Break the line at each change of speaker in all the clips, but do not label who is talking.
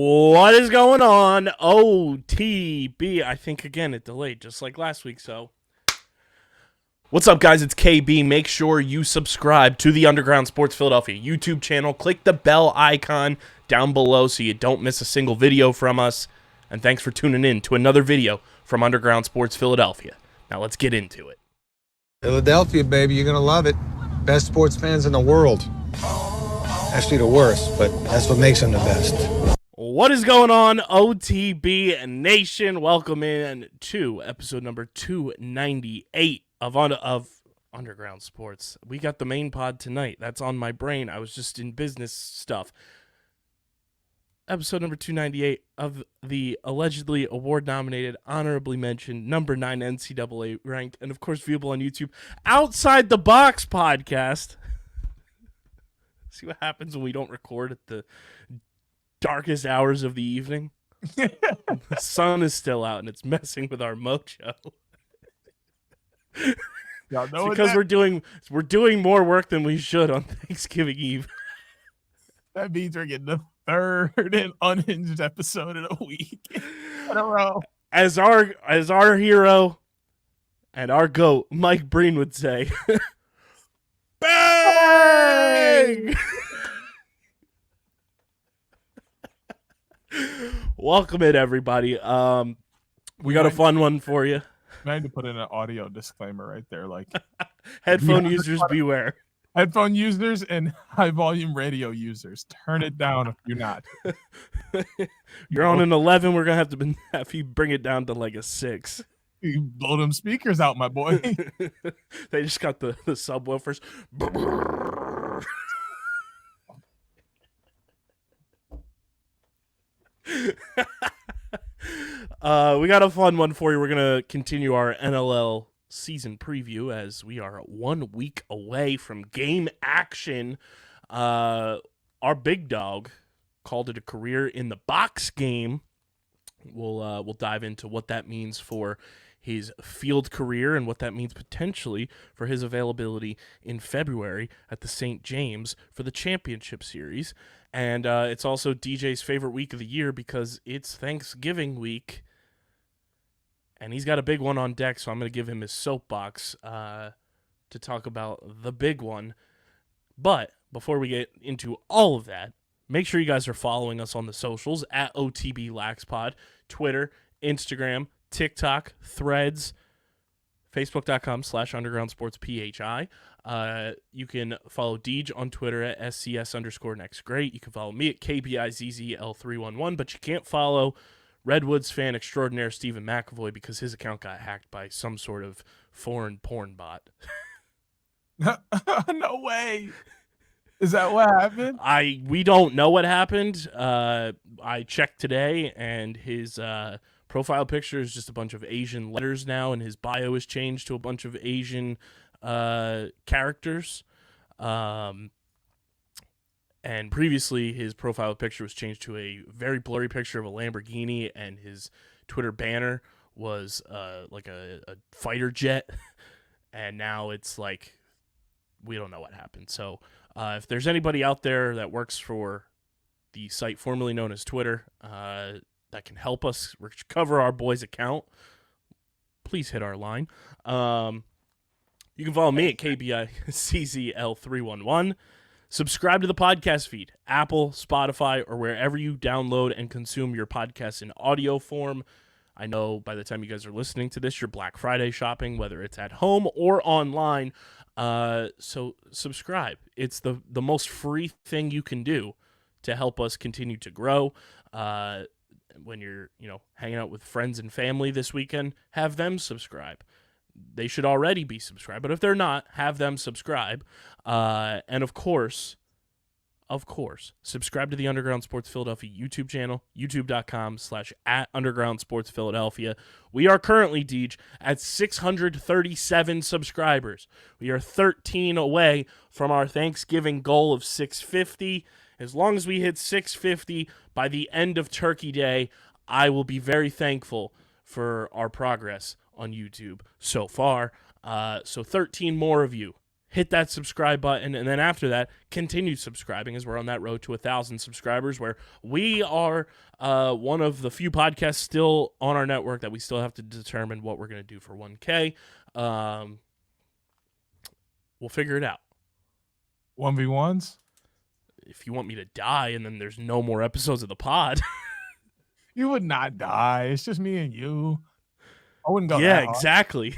What is going on? OTB. I think, again, it delayed just like last week, so. What's up, guys? It's KB. Make sure you subscribe to the Underground Sports Philadelphia YouTube channel. Click the bell icon down below so you don't miss a single video from us. And thanks for tuning in to another video from Underground Sports Philadelphia. Now let's get into it.
Philadelphia, baby, you're going to love it. Best sports fans in the world. Actually, the worst, but that's what makes them the best.
What is going on, OTB Nation? Welcome in to episode number 298 of Underground Sports. We got the main pod tonight. That's on my brain. I was just in business stuff. Episode number 298 of the allegedly award-nominated, honorably mentioned, number 9 NCAA ranked, and of course viewable on YouTube, Outside the Box podcast. See what happens when we don't record at the darkest hours of the evening? The sun is still out and it's messing with our mojo.
Y'all know
because we're doing more work than we should on Thanksgiving Eve.
That means we're getting the third and unhinged episode in a week in a row.
As our hero and our GOAT, Mike Breen, would say, bang! Welcome in, everybody. We got a fun one for you.
I had to put in an audio disclaimer right there, like
headphone users beware.
Headphone users and high volume radio users, turn it down if you're not.
You're on an 11. We're gonna have you bring it down to like a 6.
You blow them speakers out, my boy.
They just got the subwoofers. We got a fun one for you. We're going to continue our NLL season preview as we are 1 week away from game action. Our big dog called it a career in the box game. We'll dive into what that means for his field career and what that means potentially for his availability in February at the St. James for the championship series. And it's also DJ's favorite week of the year because it's Thanksgiving week. And he's got a big one on deck, so I'm going to give him his soapbox to talk about the big one. But before we get into all of that, make sure you guys are following us on the socials at OTB LaxPod, Twitter, Instagram, TikTok, Threads, Facebook.com/UndergroundSportsPHI. You can follow Deej on Twitter at SCS_NextGreat. You can follow me at KBIZZL311, but you can't follow Redwoods fan extraordinaire Stephen McAvoy because his account got hacked by some sort of foreign porn bot.
No way. Is that what happened?
We don't know what happened. I checked today, and his profile picture is just a bunch of Asian letters now, and his bio is changed to a bunch of Asian characters. And previously, his profile picture was changed to a very blurry picture of a Lamborghini, and his Twitter banner was like a fighter jet. And now it's like, we don't know what happened. So if there's anybody out there that works for the site formerly known as Twitter that can help us recover our boy's account, please hit our line. You can follow me at KBICZL311. Subscribe to the podcast feed, Apple, Spotify, or wherever you download and consume your podcasts in audio form. I know by the time you guys are listening to this, you're Black Friday shopping, whether it's at home or online. So subscribe. It's the most free thing you can do to help us continue to grow. When you're, hanging out with friends and family this weekend, have them subscribe. They should already be subscribed, but if they're not, have them subscribe. And of course, subscribe to the Underground Sports Philadelphia YouTube channel, youtube.com/@UndergroundSportsPhiladelphia. We are currently, Deej, at 637 subscribers. We are 13 away from our Thanksgiving goal of 650. As long as we hit 650 by the end of Turkey Day, I will be very thankful for our progress on YouTube so far. So 13 more of you hit that subscribe button, and then after that, continue subscribing as we're on that road to 1,000 subscribers, where we are one of the few podcasts still on our network that we still have to determine what we're going to do for 1K. We'll figure it out.
1v1s?
If you want me to die and then there's no more episodes of the pod.
You would not die. It's just me and you. I wouldn't go
Yeah,
that hard.
exactly.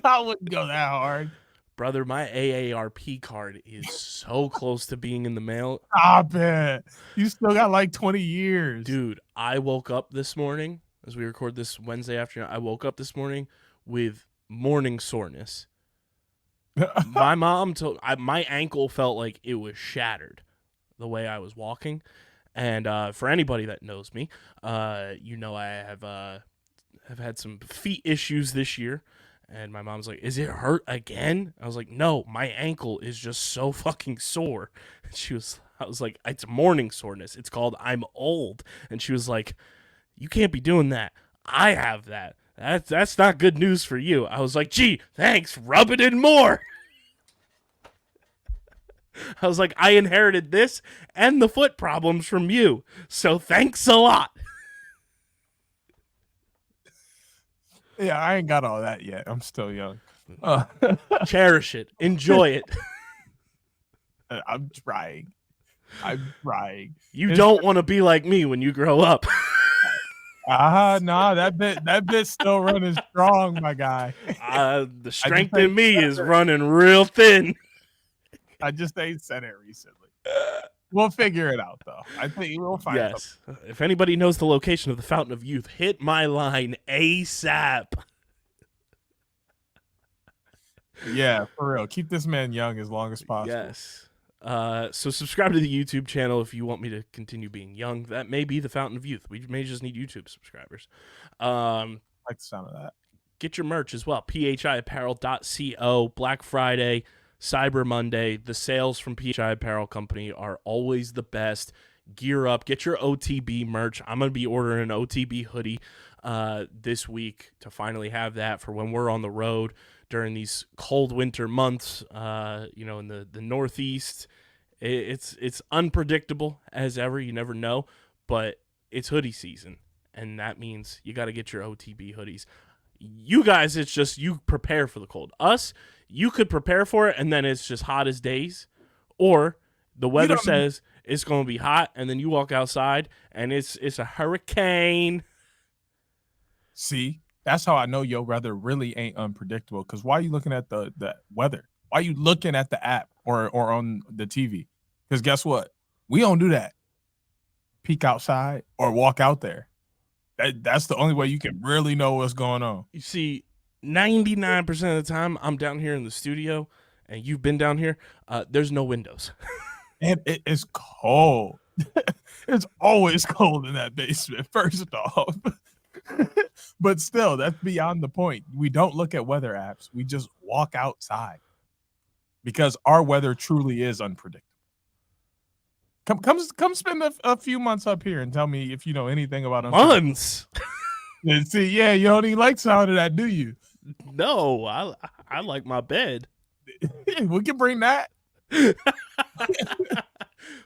I wouldn't go that hard.
Brother, my AARP card is so close to being in the mail.
Stop it. You still got like 20 years.
Dude, I woke up this morning, as we record this Wednesday afternoon, I woke up this morning with morning soreness. My mom told my ankle felt like it was shattered the way I was walking. And for anybody that knows me, you know I have had some feet issues this year. And my mom's like, "Is it hurt again?" I was like, "No, my ankle is just so fucking sore." And I was like, "It's morning soreness. It's called I'm old." And she was like, "You can't be doing that. I have that. That's not good news for you." I was like, "Gee, thanks. Rub it in more." I was like, "I inherited this and the foot problems from you. So thanks a lot."
Yeah, I ain't got all that yet. I'm still young.
Cherish it. Enjoy it.
I'm trying.
You don't want to be like me when you grow up.
Nah, that bit's still running strong, my guy.
The strength in me is running real thin.
I just ain't said it recently. We'll figure it out, though. I think we'll find it.
Yes. If anybody knows the location of the Fountain of Youth, hit my line ASAP.
Yeah, for real. Keep this man young as long as possible.
Yes. So subscribe to the YouTube channel if you want me to continue being young. That may be the Fountain of Youth. We may just need YouTube subscribers.
I like the sound of that.
Get your merch as well. phiapparel.co. Black Friday, Cyber Monday. The sales from PHI Apparel Company are always the best. Gear up. Get your OTB merch. I'm going to be ordering an OTB hoodie this week to finally have that for when we're on the road during these cold winter months, in the Northeast. It's unpredictable as ever. You never know, but it's hoodie season, and that means you got to get your OTB hoodies. You guys, it's just you prepare for the cold. Us, you could prepare for it, and then it's just hot as days, or the weather says it's going to be hot, and then you walk outside, and it's a hurricane.
See? That's how I know your weather really ain't unpredictable. Because why are you looking at the weather? Why are you looking at the app or on the TV? Because guess what? We don't do that. Peek outside or walk out there. That's the only way you can really know what's going on.
You see, 99% of the time I'm down here in the studio, and you've been down here, there's no windows.
And it is cold. It's always cold in that basement, first off. But still, that's beyond the point. We don't look at weather apps. We just walk outside because our weather truly is unpredictable. Come spend a few months up here and tell me if you know anything about
months.
And see, yeah, you don't even like sound of that, do you?
No, I like my bed.
We can bring that.
What,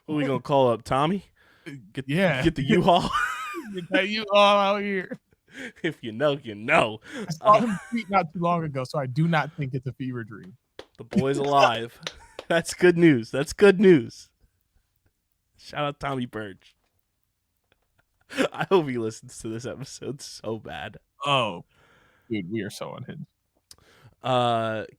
we gonna call up Tommy? Get the U-Haul.
Get that U-Haul out here.
If you know, you know.
I saw him tweet not too long ago, so I do not think it's a fever dream.
The boy's alive. That's good news. That's good news. Shout out Tommy Burge. I hope he listens to this episode so bad.
Oh, dude, we are so unhinged.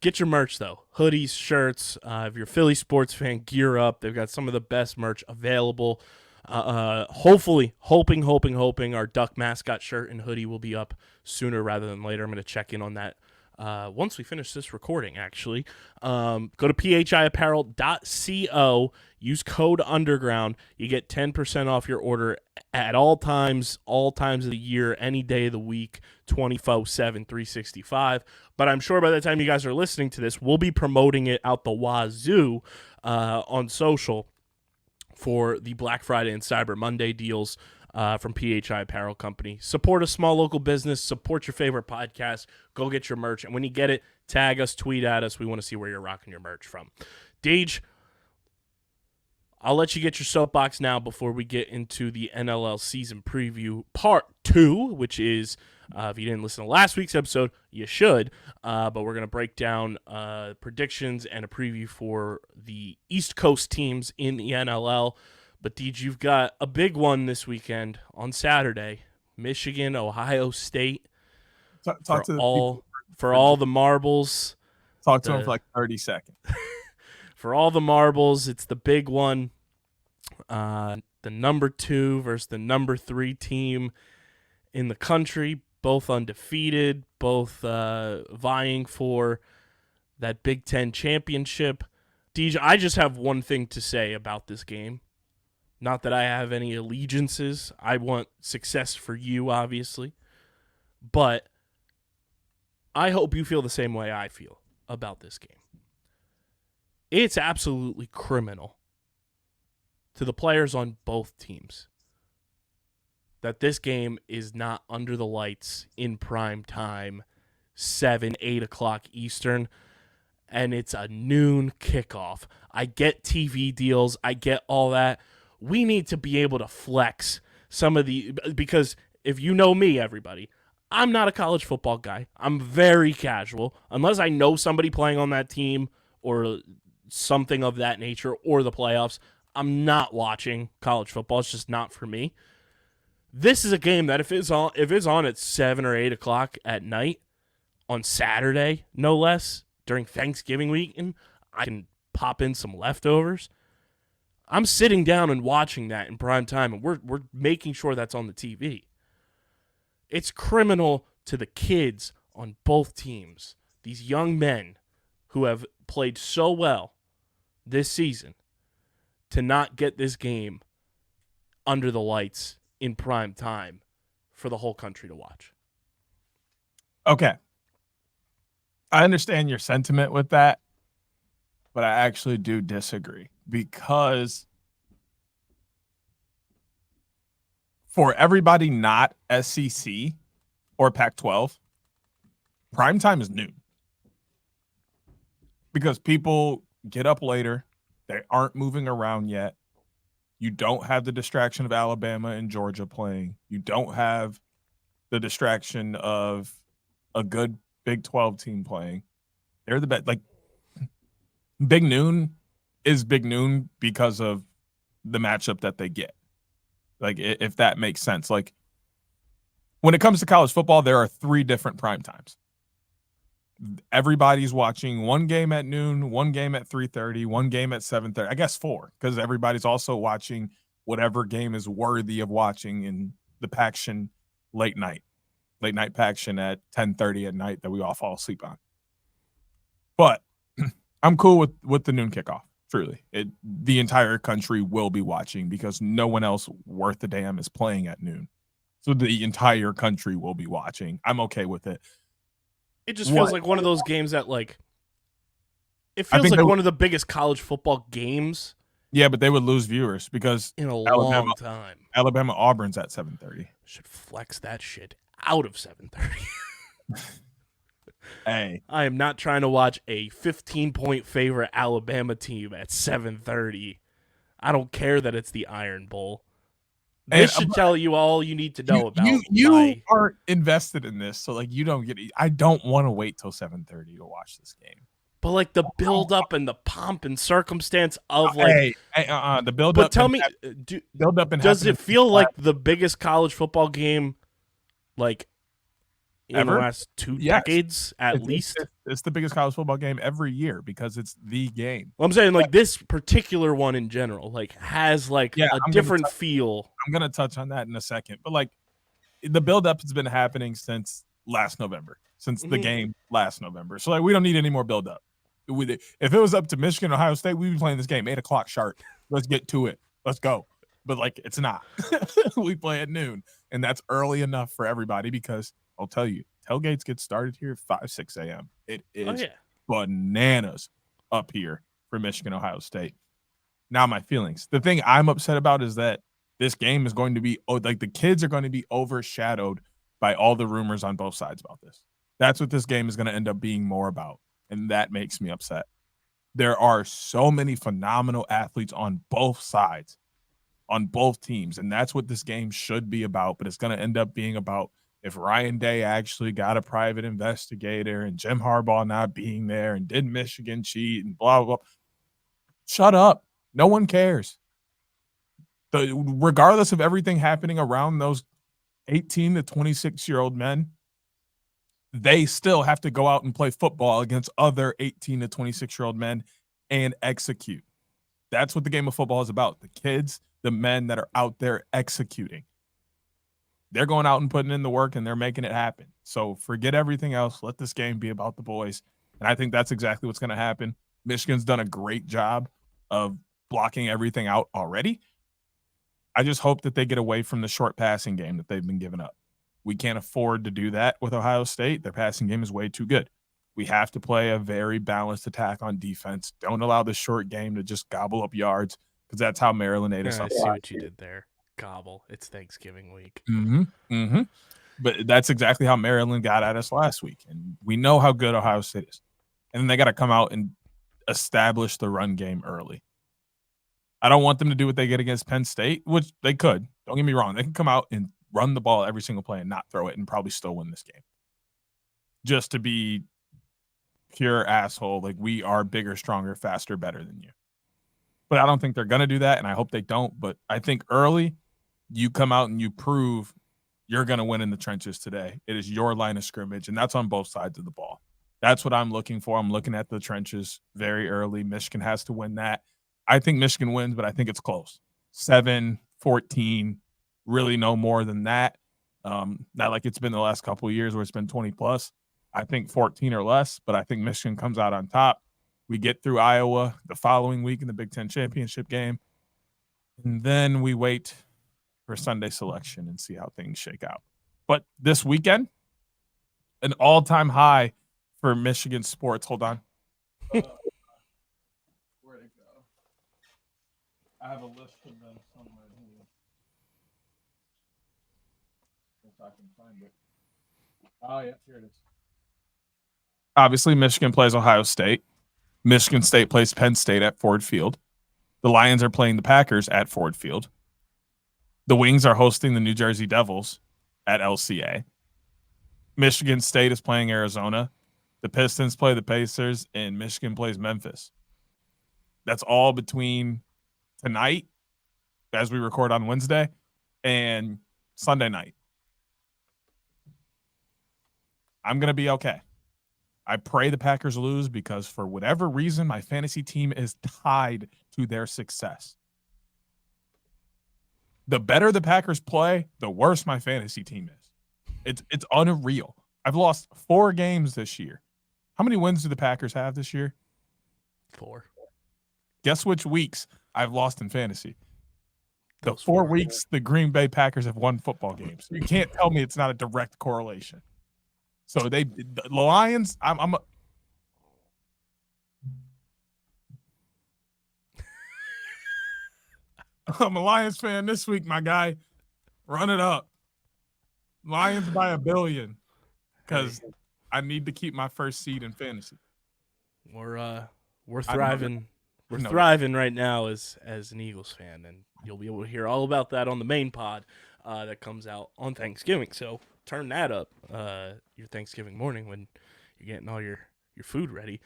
Get your merch, though. Hoodies, shirts. If you're a Philly sports fan, gear up. They've got some of the best merch available. Hopefully, hoping our Duck mascot shirt and hoodie will be up sooner rather than later. I'm going to check in on that once we finish this recording, actually. Go to phiapparel.co. Use code underground. You get 10% off your order at all times of the year, any day of the week, 24/7, 365. But I'm sure by the time you guys are listening to this, we'll be promoting it out the wazoo on social for the Black Friday and Cyber Monday deals from PHI Apparel Company. Support a small local business. Support your favorite podcast. Go get your merch. And when you get it, Tag us, tweet at us. We want to see where you're rocking your merch from. Deej, I'll let you get your soapbox now before we get into the NLL season preview part 2, which is, if you didn't listen to last week's episode, you should. But we're going to break down predictions and a preview for the East Coast teams in the NLL. But, Deej, you've got a big one this weekend on Saturday. Michigan, Ohio State.
Talk to the
all
people
for all the marbles.
Talk to them for like 30 seconds.
For all the marbles, it's the big one. The number 2 versus the number 3 team in the country, both undefeated, both vying for that Big Ten championship. DJ, I just have one thing to say about this game. Not that I have any allegiances. I want success for you, obviously. But I hope you feel the same way I feel about this game. It's absolutely criminal to the players on both teams that this game is not under the lights in prime time, 7, 8 o'clock Eastern, and it's a noon kickoff. I get TV deals. I get all that. We need to be able to flex some of the, because if you know me, everybody, I'm not a college football guy. I'm very casual. Unless I know somebody playing on that team or something of that nature or the playoffs, I'm not watching college football. It's just not for me. This is a game that if it's on at 7 or 8 o'clock at night on Saturday, no less, during Thanksgiving week, and I can pop in some leftovers, I'm sitting down and watching that in prime time, and we're making sure that's on the TV. It's criminal to the kids on both teams, these young men who have played so well this season, to not get this game under the lights in prime time for the whole country to watch.
Okay. I understand your sentiment with that, but I actually do disagree, because for everybody not SEC or Pac-12, primetime is noon. Because people get up later, they aren't moving around yet. You don't have the distraction of Alabama and Georgia playing. You don't have the distraction of a good Big 12 team playing. They're the best. Like, Big Noon is Big Noon because of the matchup that they get. Like, if that makes sense. Like, when it comes to college football, there are 3 different prime times. Everybody's watching one game at noon, one game at 3:30, one game at 7:30. I guess 4, because everybody's also watching whatever game is worthy of watching in the Paction late night Paction at 10:30 at night that we all fall asleep on. But I'm cool with the noon kickoff. Truly, the entire country will be watching because no one else worth a damn is playing at noon. So the entire country will be watching. I'm okay with it.
It just feels like one of those games that, like, it feels like one of the biggest college football games.
Yeah, but they would lose viewers because
in a long time.
Alabama Auburn's at 7:30.
Should flex that shit out of 7:30.
Hey,
I am not trying to watch a 15-point favorite Alabama team at 7:30. I don't care that it's the Iron Bowl. This should tell you all you need to know about.
You are invested in this, so like you don't get it. I don't want to wait till 7:30 to watch this game.
But like the build up and the pomp and circumstance of like
the build
up.
But
tell me,
build up and
does it feel like the biggest college football game, like in
ever?
The last 2 decades at least?
It's the biggest college football game every year because it's the game.
Well, I'm saying like this particular one in general, like has like a different feel.
I'm gonna touch on that in a second, but like the build up has been happening since last November, since the game last November. So like we don't need any more build up. If it was up to Michigan, Ohio State, we'd be playing this game 8 o'clock sharp. Let's get to it. Let's go. But like it's not. We play at noon, and that's early enough for everybody because I'll tell you, tailgates get started here at 5, 6 a.m. It is bananas up here for Michigan, Ohio State. Now my feelings. The thing I'm upset about is that this game is going to be like the kids are going to be overshadowed by all the rumors on both sides about this. That's what this game is going to end up being more about, and that makes me upset. There are so many phenomenal athletes on both sides, on both teams, and that's what this game should be about, but it's going to end up being about if Ryan Day actually got a private investigator and Jim Harbaugh not being there and did Michigan cheat and blah, blah, blah. Shut up. No one cares. Regardless of everything happening around those 18 to 26-year-old men, they still have to go out and play football against other 18 to 26-year-old men and execute. That's what the game of football is about. The kids, the men that are out there executing. They're going out and putting in the work, and they're making it happen. So forget everything else. Let this game be about the boys. And I think that's exactly what's going to happen. Michigan's done a great job of blocking everything out already. I just hope that they get away from the short passing game that they've been giving up. We can't afford to do that with Ohio State. Their passing game is way too good. We have to play a very balanced attack on defense. Don't allow the short game to just gobble up yards, because that's how Maryland ate us up.
I see what you did there. Gobble. It's Thanksgiving week.
But that's exactly how Maryland got at us last week. And we know how good Ohio State is. And then they got to come out and establish the run game early. I don't want them to do what they get against Penn State, which they could. Don't get me wrong. They can come out and run the ball every single play and not throw it and probably still win this game. Just to be pure asshole, like we are bigger, stronger, faster, better than you. But I don't think they're going to do that, and I hope they don't. But I think early, you come out and you prove you're going to win in the trenches today. It is your line of scrimmage, and that's on both sides of the ball. That's what I'm looking for. I'm looking at the trenches very early. Michigan has to win that. I think Michigan wins, but I think it's close. 7-14, really no more than that. Not like it's been the last couple of years where it's been 20+. I think 14 or less, but I think Michigan comes out on top. We get through Iowa the following week in the Big Ten championship game, and then we wait for Sunday selection and see how things shake out. But this weekend, an all-time high for Michigan sports. Hold on. Where'd it go? I have a list of them somewhere here. If I can find it. Oh, yeah, here it is. Obviously, Michigan plays Ohio State. Michigan State plays Penn State at Ford Field. The Lions are playing the Packers at Ford Field. The Wings are hosting the New Jersey Devils at LCA. Michigan State is playing Arizona. The Pistons play the Pacers, and Michigan plays Memphis. That's all between tonight, as we record on Wednesday, and Sunday night. I'm going to be okay. I pray the Packers lose because for whatever reason, my fantasy team is tied to their success. The better the Packers play, the worse my fantasy team is. It's unreal. I've lost 4 games this year. How many wins do the Packers have this year?
4.
Guess which weeks I've lost in fantasy? The
Those
4
4.
weeks the Green Bay Packers have won football games. You can't tell me it's not a direct correlation. So the Lions, I'm a Lions fan this week, my guy. Run it up. Lions by 1 billion, because I need to keep my first seed in fantasy.
We're thriving. We're thriving right now as an Eagles fan, and you'll be able to hear all about that on the main pod that comes out on Thanksgiving. So turn that up your Thanksgiving morning when you're getting all your food ready.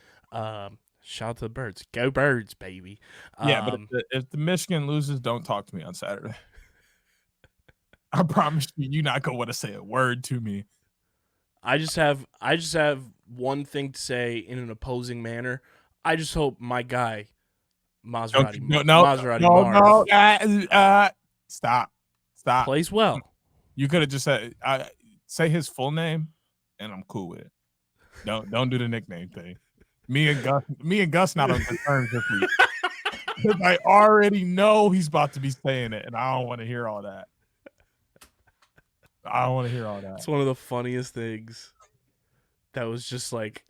Shout out to the Birds. Go Birds, baby.
Yeah, but if the Michigan loses, don't talk to me on Saturday. I promise you're not going to want to say a word to me.
I just have one thing to say in an opposing manner. I just hope my guy Maserati
Marv. Stop.
Plays well.
You could have just said say his full name, and I'm cool with it. Don't do the nickname thing. Me and Gus not on good terms this week. Because I already know he's about to be saying it, and I don't want to hear all that.
It's one of the funniest things that was just like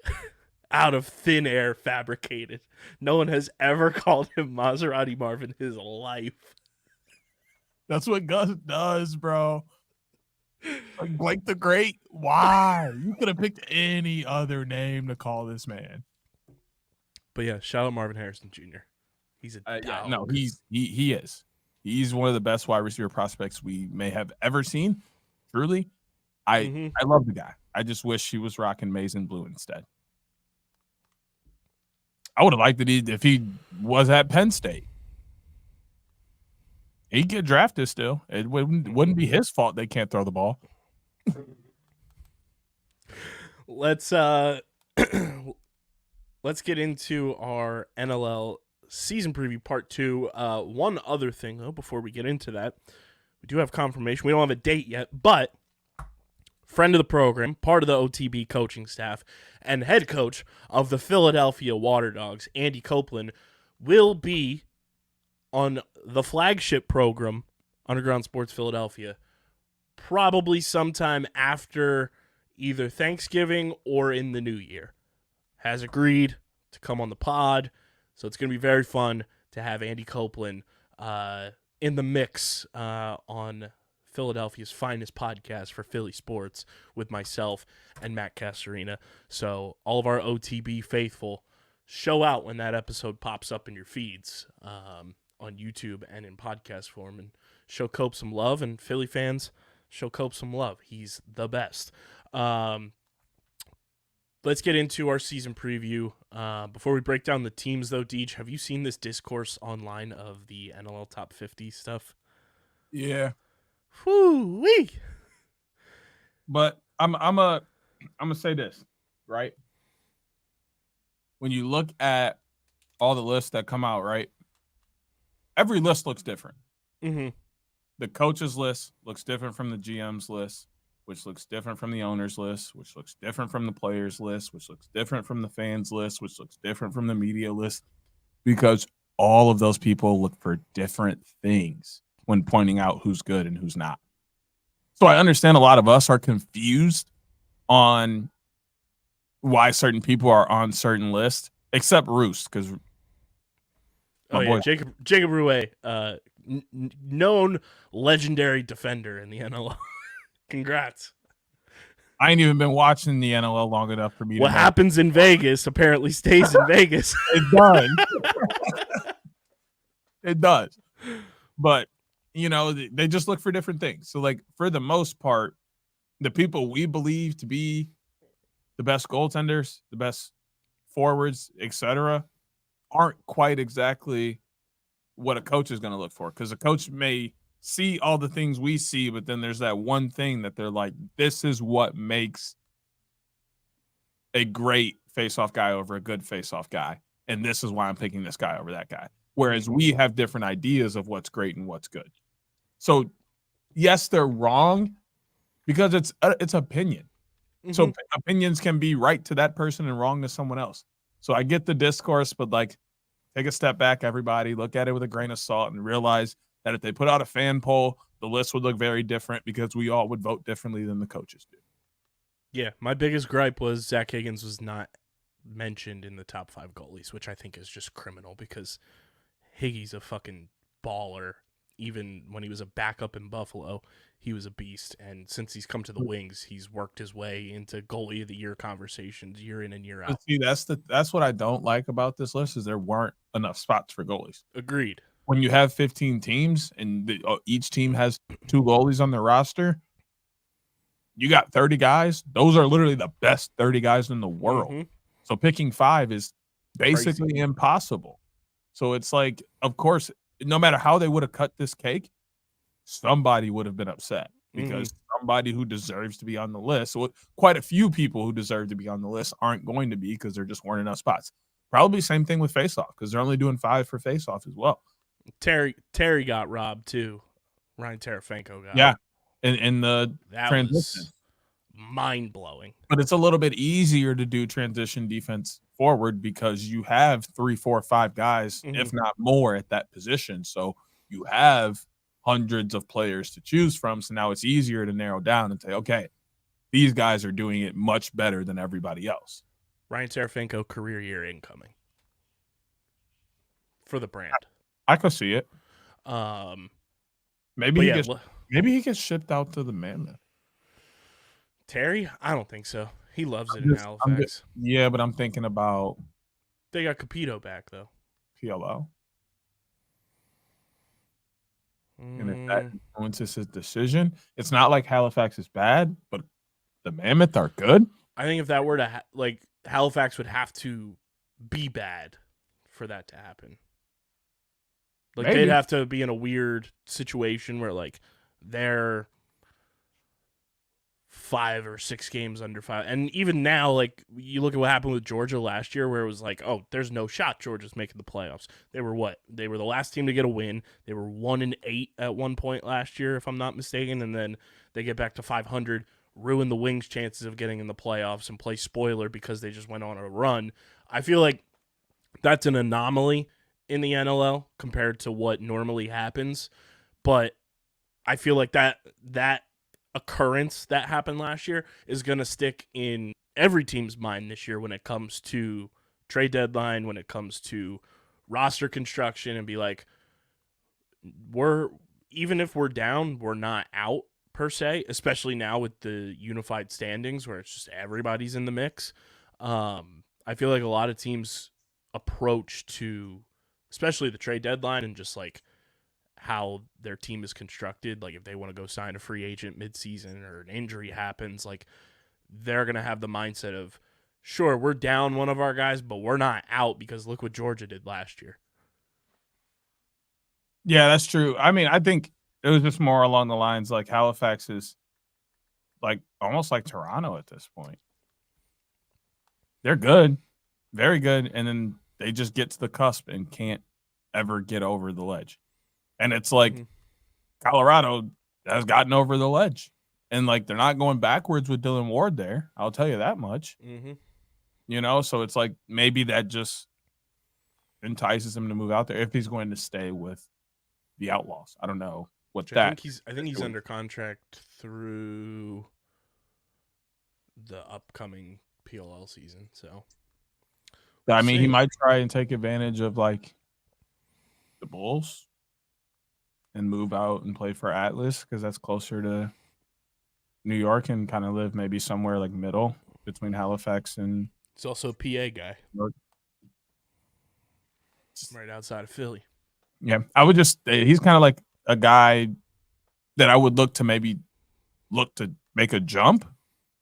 out of thin air fabricated. No one has ever called him Maserati Marv in his life.
That's what Gus does, bro. Like Blake the Great. Why? You could have picked any other name to call this man.
But yeah, shout out Marvin Harrison Jr. He's a dog.
Yeah, no, he is. He's one of the best wide receiver prospects we may have ever seen. Truly, I love the guy. I just wish he was rocking maize and blue instead. I would have liked it if he was at Penn State. He'd get drafted still. It wouldn't be his fault they can't throw the ball.
Let's let's get into our NLL season preview part 2. One other thing though, before we get into that, we do have confirmation. We don't have a date yet, but friend of the program, part of the OTB coaching staff, and head coach of the Philadelphia Water Dogs, Andy Copeland, will be on the flagship program, Underground Sports Philadelphia, probably sometime after either Thanksgiving or in the new year. Has agreed to come on the pod, so it's going to be very fun to have Andy Copeland in the mix on Philadelphia's finest podcast for Philly sports with myself and Matt Casarina. So all of our OTB faithful, show out when that episode pops up in your feeds on YouTube and in podcast form, and show Cope some love, and Philly fans, show Cope some love. He's the best. Let's get into our season preview. Before we break down the teams, though, Deej, have you seen this discourse online of the NLL Top 50 stuff?
Yeah.
Whoo-wee.
But I'm gonna say this, right? When you look at all the lists that come out, right? Every list looks different.
Mm-hmm.
The coaches list looks different from the GM's list, which looks different from the owner's list, which looks different from the players' list, which looks different from the fans' list, which looks different from the media list, because all of those people look for different things when pointing out who's good and who's not. So I understand a lot of us are confused on why certain people are on certain lists, except Roost, because
Jacob Rouet, known legendary defender in the NLL. Congrats.
I ain't even been watching the NLL long enough for me to know.
What happens in Vegas apparently stays in Vegas.
It does. It does. But, you know, they just look for different things. So, like, for the most part, the people we believe to be the best goaltenders, the best forwards, etc., aren't quite exactly what a coach is going to look for. Because a coach may see all the things we see, but then there's that one thing that they're like, this is what makes a great face-off guy over a good face-off guy, and this is why I'm picking this guy over that guy. Whereas we have different ideas of what's great and what's good. So, yes, they're wrong because it's opinion. Mm-hmm. So opinions can be right to that person and wrong to someone else. So I get the discourse, but like, take a step back, everybody. Look at it with a grain of salt and realize that if they put out a fan poll, the list would look very different because we all would vote differently than the coaches do.
Yeah, my biggest gripe was Zach Higgins was not mentioned in the top 5 goalies, which I think is just criminal because Higgy's a fucking baller. Even when he was a backup in Buffalo, he was a beast. And since he's come to the Wings, he's worked his way into goalie of the year conversations year in and year out.
See, that's what I don't like about this list is there weren't enough spots for goalies.
Agreed.
When you have 15 teams and each team has 2 goalies on their roster, you got 30 guys. Those are literally the best 30 guys in the world. Mm-hmm. So picking 5 is basically impossible. So it's like, of course, no matter how they would have cut this cake, somebody would have been upset because somebody who deserves to be on the list, so quite a few people who deserve to be on the list aren't going to be because there just weren't enough spots. Probably same thing with faceoff because they're only doing 5 for faceoff as well.
Terry got robbed too. Ryan Terafenko got.
Yeah, and the
that
transition
was mind blowing.
But it's a little bit easier to do transition defense forward because you have 3, 4, 5 guys, if not more, at that position. So you have hundreds of players to choose from. So now it's easier to narrow down and say, okay, these guys are doing it much better than everybody else.
Ryan Terafenko career year incoming for the brand.
I could see it. Maybe he gets shipped out to the Mammoth.
Terry? I don't think so. He loves it in Halifax.
But I'm thinking about
They got Capito back, though.
PLO. And if that influences his decision, it's not like Halifax is bad, but the Mammoth are good.
I think if that were to Halifax would have to be bad for that to happen. Like
Maybe.
they'd have to be in a weird situation where like they're 5 or 6 games under 5. And even now, like you look at what happened with Georgia last year where it was like, oh, there's no shot Georgia's making the playoffs. They were what? They were the last team to get a win. They were 1-8 at one point last year, if I'm not mistaken, and then they get back to 500, ruin the Wings' chances of getting in the playoffs and play spoiler because they just went on a run. I feel like that's an anomaly in the NLL compared to what normally happens, but I feel like that occurrence that happened last year is going to stick in every team's mind this year when it comes to trade deadline, when it comes to roster construction, and be like, even if we're down, we're not out per se, especially now with the unified standings where it's just everybody's in the mix. I feel like a lot of teams approach to, especially the trade deadline and just like how their team is constructed, like if they want to go sign a free agent midseason or an injury happens, like they're going to have the mindset of, sure, we're down one of our guys, but we're not out because look what Georgia did last year.
Yeah, that's true. I mean, I think it was just more along the lines like Halifax is like almost like Toronto at this point. They're good, very good, and then they just get to the cusp and can't ever get over the ledge. And it's like Colorado has gotten over the ledge. And, like, they're not going backwards with Dylan Ward there. I'll tell you that much.
Mm-hmm.
You know, so it's like maybe that just entices him to move out there if he's going to stay with the Outlaws. I don't know what
Which
that.
I think he's under contract through the upcoming PLL season. So,
I mean, he might try and take advantage of, like, the Bulls and move out and play for Atlas because that's closer to New York and kind of live maybe somewhere like middle between Halifax and.
He's also a PA guy.
York.
Right outside of Philly.
Yeah, I would just. He's kind of like a guy that I would look to make a jump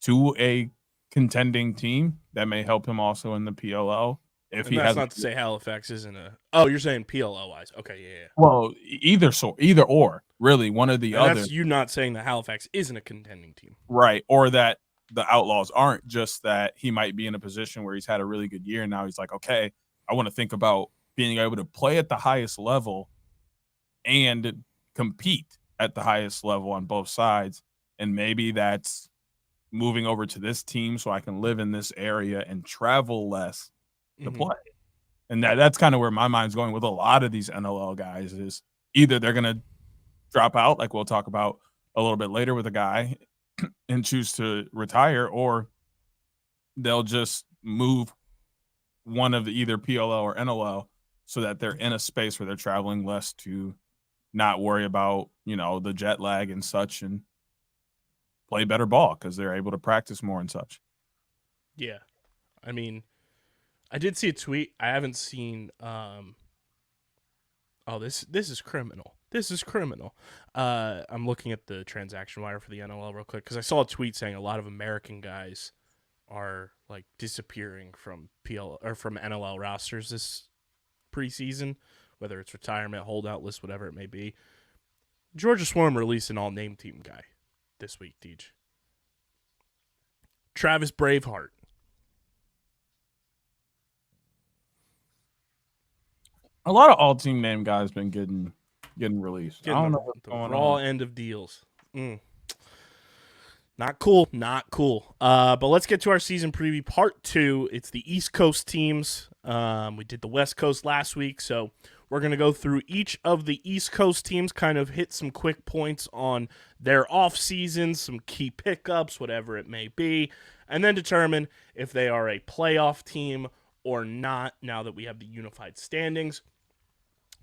to a contending team that may help him also in the PLO. If
and
he
that's
has
not to say Halifax isn't a. Oh, you're saying PLO wise? Okay, yeah.
Well, either or, really, one or the other.
That's you not saying that Halifax isn't a contending team,
right? Or that the Outlaws aren't. Just that he might be in a position where he's had a really good year, and now he's like, okay, I want to think about being able to play at the highest level and compete at the highest level on both sides, and maybe that's moving over to this team so I can live in this area and travel less to play. And that's kind of where my mind's going with a lot of these NLL guys is either they're going to drop out, like we'll talk about a little bit later with a guy, and choose to retire, or they'll just move one of the either PLL or NLL so that they're in a space where they're traveling less to not worry about, the jet lag and such and play better ball because they're able to practice more and such.
Yeah. I mean, I did see a tweet. I haven't seen this is criminal. This is criminal. I'm looking at the transaction wire for the NLL real quick because I saw a tweet saying a lot of American guys are like disappearing from from NLL rosters this preseason, whether it's retirement, holdout list, whatever it may be. Georgia Swarm released an all-name team guy this week, Deej. Travis Braveheart.
A lot of all-team name guys been getting released. I don't know what's
the
going
raw
on.
end of deals. Not cool. Not cool. But let's get to our season preview part 2. It's the East Coast teams. We did the West Coast last week, so we're going to go through each of the East Coast teams, kind of hit some quick points on their off seasons, some key pickups, whatever it may be, and then determine if they are a playoff team or not now that we have the unified standings.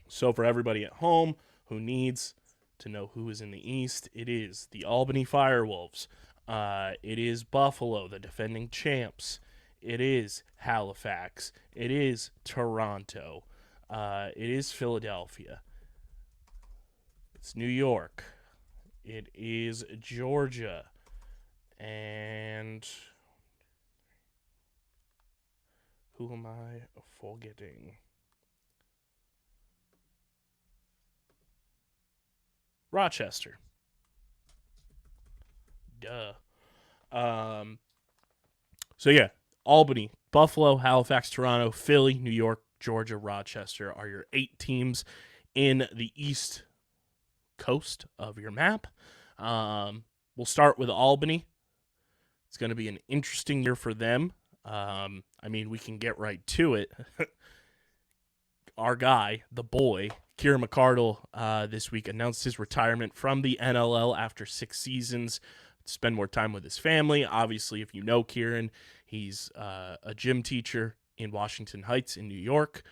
So for everybody at home who needs to know who is in the East, it is the Albany Firewolves. It is Buffalo, the defending champs. It is Halifax. It is Toronto. It is Philadelphia. It's New York. It is Georgia. And who am I forgetting? Rochester. Duh. So yeah, Albany, Buffalo, Halifax, Toronto, Philly, New York, Georgia, Rochester are your 8 teams in the East Coast of your map. We'll start with Albany. It's going to be an interesting year for them. We can get right to it. Our guy, the boy, Kieran McArdle, this week announced his retirement from the NLL after 6 seasons to spend more time with his family. Obviously, if you know Kieran, he's a gym teacher in Washington Heights in New York,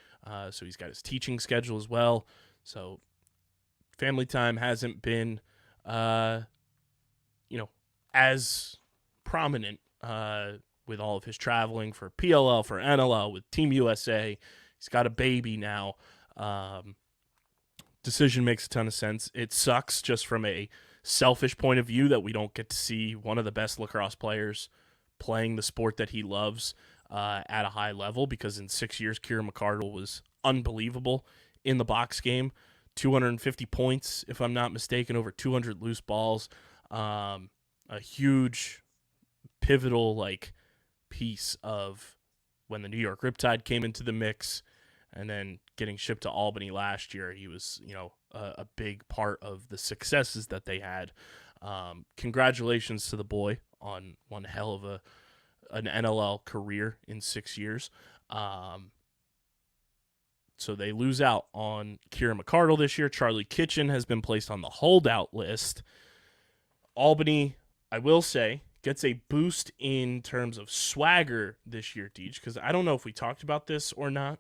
so he's got his teaching schedule as well. So family time hasn't been, as prominent with all of his traveling for PLL, for NLL, with Team USA. He's got a baby now. Decision makes a ton of sense. It sucks just from a selfish point of view that we don't get to see one of the best lacrosse players playing the sport that he loves at a high level, because in 6 years, Kieran McArdle was unbelievable in the box game. 250 points, if I'm not mistaken, over 200 loose balls. A huge pivotal piece of when the New York Riptide came into the mix, and then getting shipped to Albany last year. He was, a big part of the successes that they had. Congratulations to the boy on one hell of an NLL career in 6 years. So they lose out on Kieran McArdle this year. Charlie Kitchen has been placed on the holdout list. Albany, I will say, gets a boost in terms of swagger this year, Deej, because I don't know if we talked about this or not.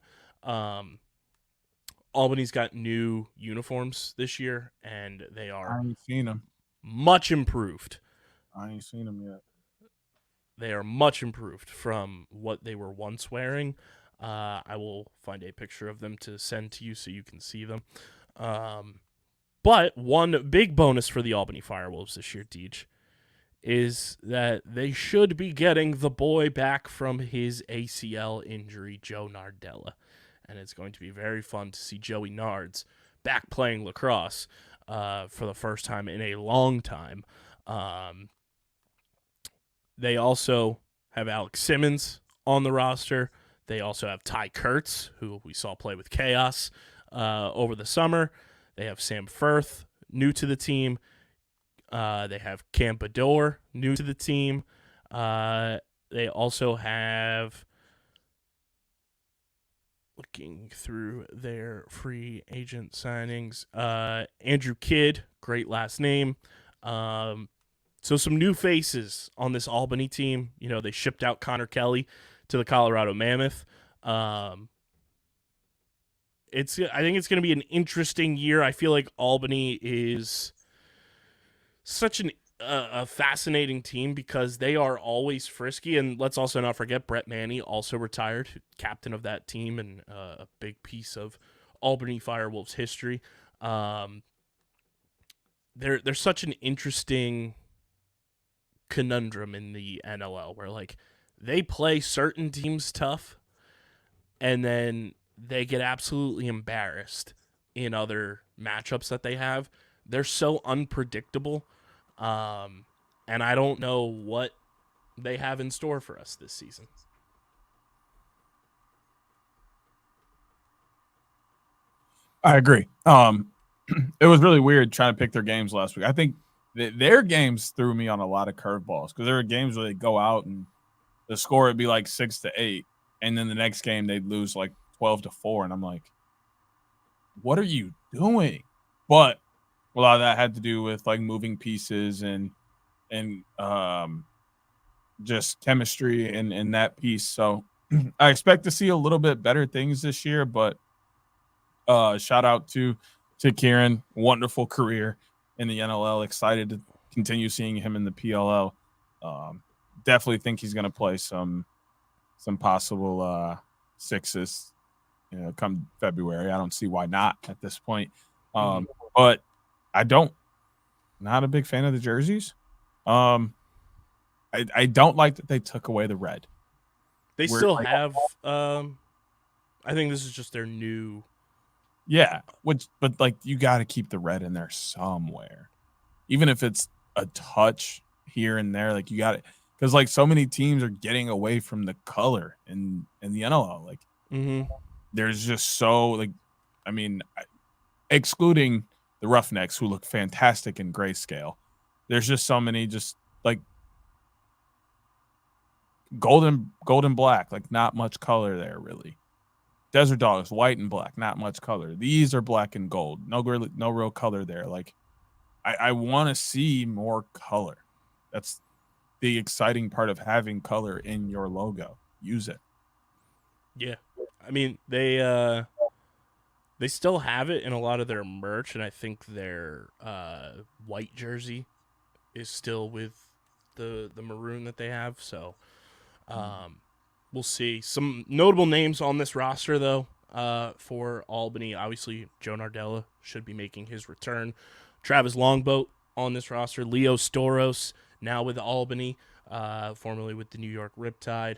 Albany's got new uniforms this year, and they are
I ain't seen them.
much improved.
I ain't seen them yet.
They are much improved from what they were once wearing. I will find a picture of them to send to you so you can see them. But one big bonus for the Albany Firewolves this year, Deej, is that they should be getting the boy back from his ACL injury, Joe Nardella. And it's going to be very fun to see Joey Nards back playing lacrosse for the first time in a long time. They also have Alex Simmons on the roster. They also have Ty Kurtz, who we saw play with Chaos over the summer. They have Sam Firth, new to the team. They have Cam Bador, new to the team. They also have, looking through their free agent signings, Andrew Kidd, great last name. So some new faces on this Albany team. They shipped out Connor Kelly to the Colorado Mammoth. I think it's going to be an interesting year. I feel like Albany is such a fascinating team because they are always frisky. And let's also not forget Brett Manny, also retired, captain of that team and a big piece of Albany Firewolves history. They're such an interesting conundrum in the NLL where they play certain teams tough and then they get absolutely embarrassed in other matchups that they have. They're so unpredictable. And I don't know what they have in store for us this season.
I agree. It was really weird trying to pick their games last week. I think their games threw me on a lot of curveballs because there were games where they go out and the score would be 6-8, and then the next game they'd lose 12-4, and I'm like, what are you doing? But a lot of that had to do with moving pieces and just chemistry in that piece. So I expect to see a little bit better things this year, but shout out to Kieran, wonderful career in the NLL. Excited to continue seeing him in the PLL. Definitely think he's going to play some possible sixes, come February. I don't see why not at this point. But not a big fan of the jerseys. I don't like that they took away the red.
They still have. I think this is just their new.
Yeah, but like you got to keep the red in there somewhere, even if it's a touch here and there. Like you got it, because like so many teams are getting away from the color in the NLL. Like there's just so like, I mean, excluding the Roughnecks who look fantastic in grayscale, there's just so many just like golden black, like not much color there really. Desert Dogs, white and black, not much color. These are black and gold. No real color there. Like, I want to see more color. That's the exciting part of having color in your logo. Use it.
Yeah, I mean they still have it in a lot of their merch, and I think their white jersey is still with the maroon that they have. So, we'll see. Some notable names on this roster, though, for Albany. Obviously, Joe Nardella should be making his return. Travis Longboat on this roster. Leo Storos, now with Albany, formerly with the New York Riptide.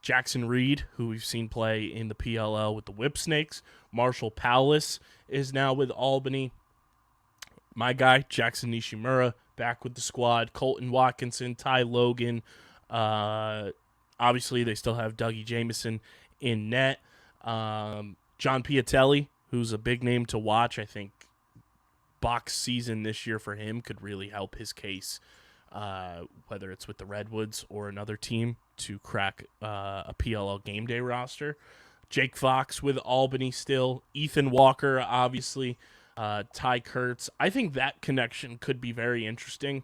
Jackson Reed, who we've seen play in the PLL with the Whip Snakes. Marshall Powless is now with Albany. My guy, Jackson Nishimura, back with the squad. Colton Watkinson, Ty Logan, obviously, they still have Dougie Jameson in net. John Piatelli, who's a big name to watch. I think box season this year for him could really help his case, whether it's with the Redwoods or another team, to crack a PLL game day roster. Jake Fox with Albany still. Ethan Walker, obviously. Ty Kurtz. I think that connection could be very interesting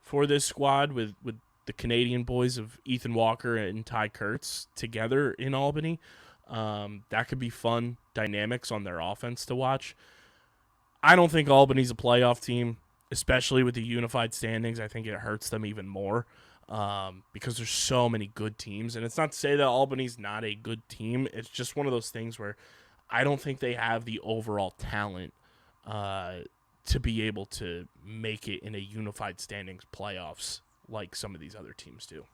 for this squad with the Canadian boys of Ethan Walker and Ty Kurtz together in Albany. That could be fun dynamics on their offense to watch. I don't think Albany's a playoff team, especially with the unified standings. I think it hurts them even more because there's so many good teams. And it's not to say that Albany's not a good team. It's just one of those things where I don't think they have the overall talent to be able to make it in a unified standings playoffs like some of these other teams do.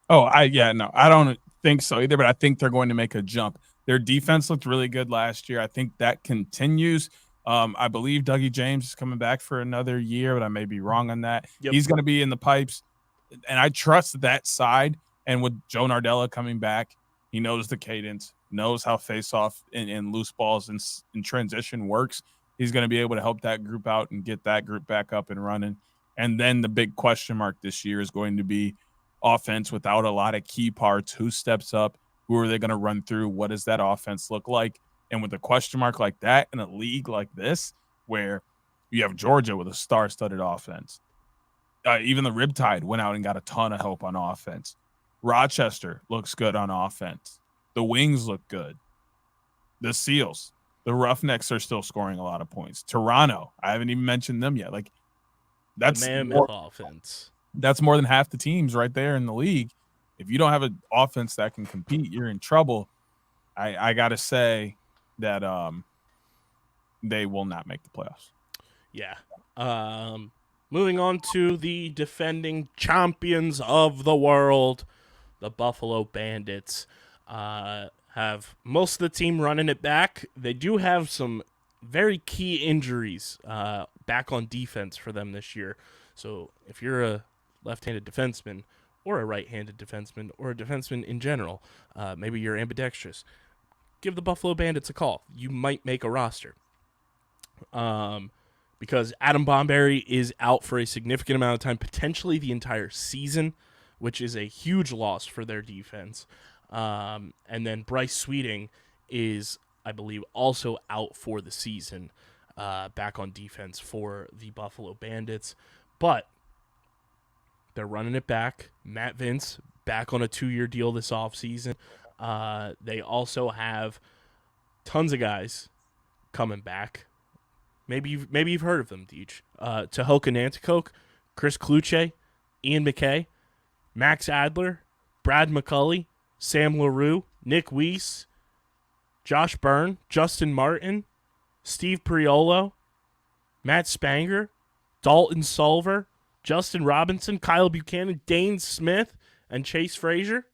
I don't think so either, but I think they're going to make a jump. Their defense looked really good last year. I think that continues. I believe Dougie James is coming back for another year, but I may be wrong on that. Yep. He's going to be in the pipes, and I trust that side. And with Joe Nardella coming back, he knows the cadence, knows how face-off and loose balls and transition works. He's going to be able to help that group out and get that group back up and running. And then the big question mark this year is going to be offense without a lot of key parts. Who steps up? Who are they going to run through? What does that offense look like? And with a question mark like that in a league like this, where you have Georgia with a star-studded offense, even the Riptide went out and got a ton of help on offense. Rochester looks good on offense. The Wings look good. The Seals, the Roughnecks are still scoring a lot of points. Toronto, I haven't even mentioned them yet. Like, that's
mammoth offense.
That's more than half the teams right there in the league. If you don't have an offense that can compete, you're in trouble. I got to say that they will not make the playoffs.
Yeah. Moving on to the defending champions of the world, the Buffalo Bandits. Have most of the team running it back. They do have some very key injuries back on defense for them this year. So if you're a left-handed defenseman or a right-handed defenseman or a defenseman in general, maybe you're ambidextrous, give the Buffalo Bandits a call. You might make a roster. Because Adam Bomberry is out for a significant amount of time, potentially the entire season, which is a huge loss for their defense. And then Bryce Sweeting is, I believe, also out for the season, back on defense for the Buffalo Bandits. But they're running it back. Matt Vince back on a 2-year deal this offseason. They also have tons of guys coming back. Maybe you've heard of them, Deej. Tehoka Nanticoke Chris Kluche, Ian McKay, Max Adler, Brad McCulley, Sam LaRue, Nick Weiss, Josh Byrne, Justin Martin, Steve Priolo, Matt Spanger, Dalton Solver, Justin Robinson, Kyle Buchanan, Dane Smith, and Chase Frazier.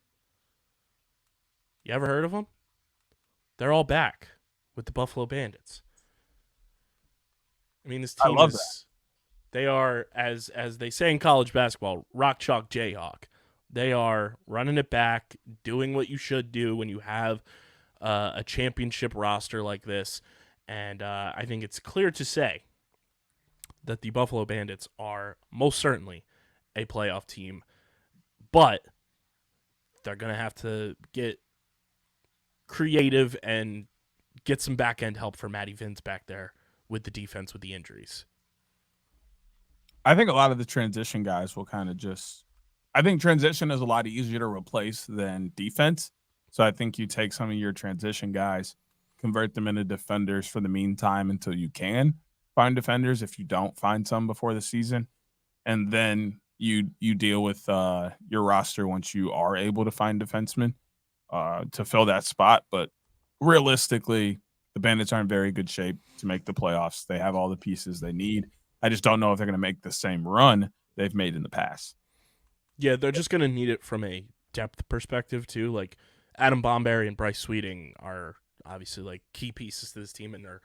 You ever heard of them? They're all back with the Buffalo Bandits. I mean, this team they are, as they say in college basketball, rock chalk Jayhawk. They are running it back, doing what you should do when you have a championship roster like this. And I think it's clear to say that the Buffalo Bandits are most certainly a playoff team, but they're going to have to get creative and get some back-end help for Matty Vince back there with the defense with the injuries.
I think a lot of the transition guys will kind of just – I think transition is a lot easier to replace than defense. So I think you take some of your transition guys, convert them into defenders for the meantime until you can find defenders if you don't find some before the season. And then you deal with your roster once you are able to find defensemen to fill that spot. But realistically, the Bandits are in very good shape to make the playoffs. They have all the pieces they need. I just don't know if they're going to make the same run they've made in the past.
Yeah, they're just going to need it from a depth perspective too. Like Adam Bomberry and Bryce Sweeting are obviously like key pieces to this team, and they're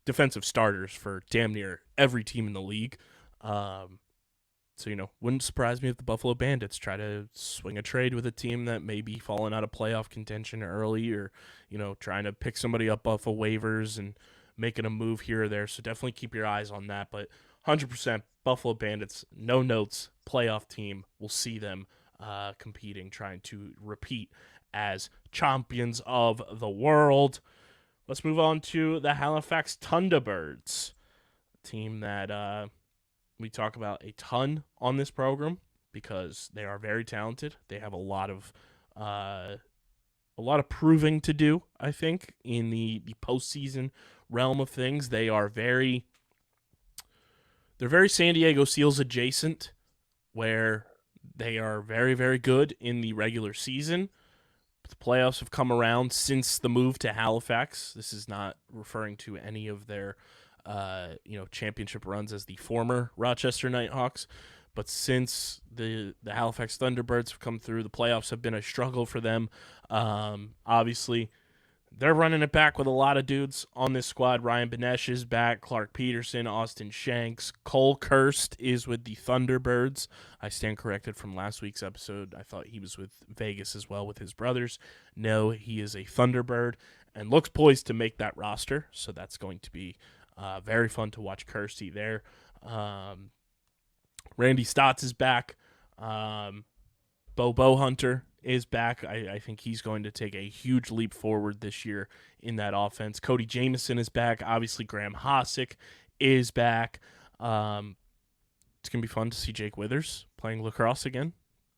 defensive starters for damn near every team in the league. So, wouldn't surprise me if the Buffalo Bandits try to swing a trade with a team that may be falling out of playoff contention early, or, trying to pick somebody up off of waivers and making a move here or there. So definitely keep your eyes on that. But 100% Buffalo Bandits, no notes, playoff team. We'll see them competing, trying to repeat as champions of the world. Let's move on to the Halifax Thunderbirds, a team that we talk about a ton on this program because they are very talented. They have a lot of proving to do, I think, in the postseason realm of things. They're very San Diego Seals adjacent, where they are very, very good in the regular season. The playoffs have come around since the move to Halifax. This is not referring to any of their championship runs as the former Rochester Nighthawks. But since the Halifax Thunderbirds have come through, the playoffs have been a struggle for them. Obviously, they're running it back with a lot of dudes on this squad. Ryan Benesh is back. Clark Peterson, Austin Shanks. Cole Kirst is with the Thunderbirds. I stand corrected from last week's episode. I thought he was with Vegas as well with his brothers. No, he is a Thunderbird and looks poised to make that roster. So that's going to be very fun to watch Kirsty there. Randy Stotts is back. Bo Hunter is back. I think he's going to take a huge leap forward this year in that offense. Cody Jamieson is back. Obviously, Graham Hosick is back. It's going to be fun to see Jake Withers playing lacrosse again.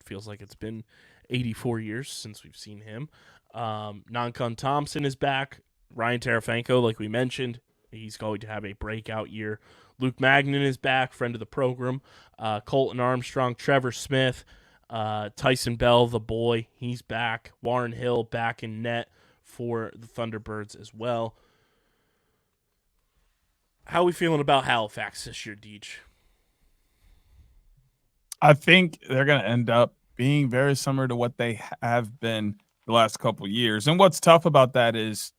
Feels like it's been 84 years since we've seen him. Nankun Thompson is back. Ryan Tarafanko, like we mentioned, he's going to have a breakout year. Luke Magnan is back, friend of the program. Colton Armstrong, Trevor Smith, Tyson Bell, the boy, he's back. Warren Hill back in net for the Thunderbirds as well. How are we feeling about Halifax this year, Deej?
I think they're going to end up being very similar to what they have been the last couple of years. And what's tough about that is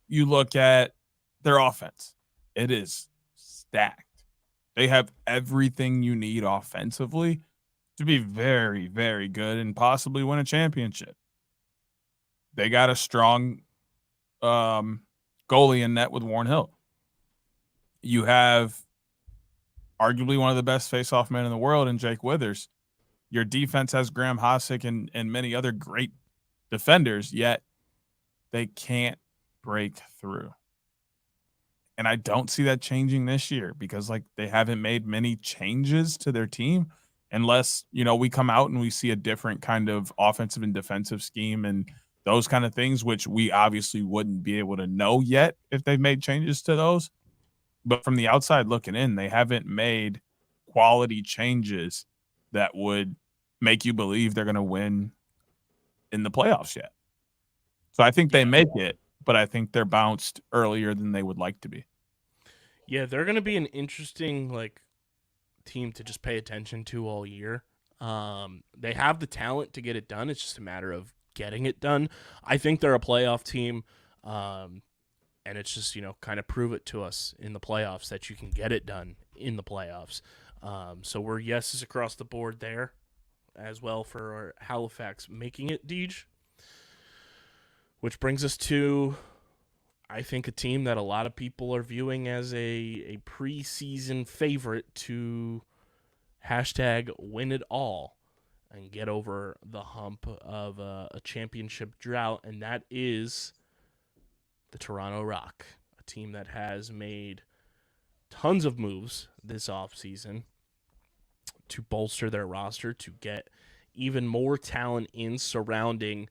you look at their offense. It is stacked. They have everything you need offensively to be very, very good and possibly win a championship. They got a strong goalie in net with Warren Hill. You have arguably one of the best face-off men in the world in Jake Withers. Your defense has Graham Hosick and many other great defenders, yet they can't break through. And I don't see that changing this year because they haven't made many changes to their team unless, we come out and we see a different kind of offensive and defensive scheme and those kind of things, which we obviously wouldn't be able to know yet if they've made changes to those. But from the outside looking in, they haven't made quality changes that would make you believe they're going to win in the playoffs yet. So I think they make it, but I think they're bounced earlier than they would like to be.
Yeah, they're going to be an interesting team to just pay attention to all year. They have the talent to get it done. It's just a matter of getting it done. I think they're a playoff team, and it's just, kind of prove it to us in the playoffs that you can get it done in the playoffs. So we're yeses across the board there as well for our Halifax making it, Deej. Which brings us to, I think, a team that a lot of people are viewing as a preseason favorite to #win it all and get over the hump of a championship drought, and that is the Toronto Rock, a team that has made tons of moves this offseason to bolster their roster, to get even more talent in surrounding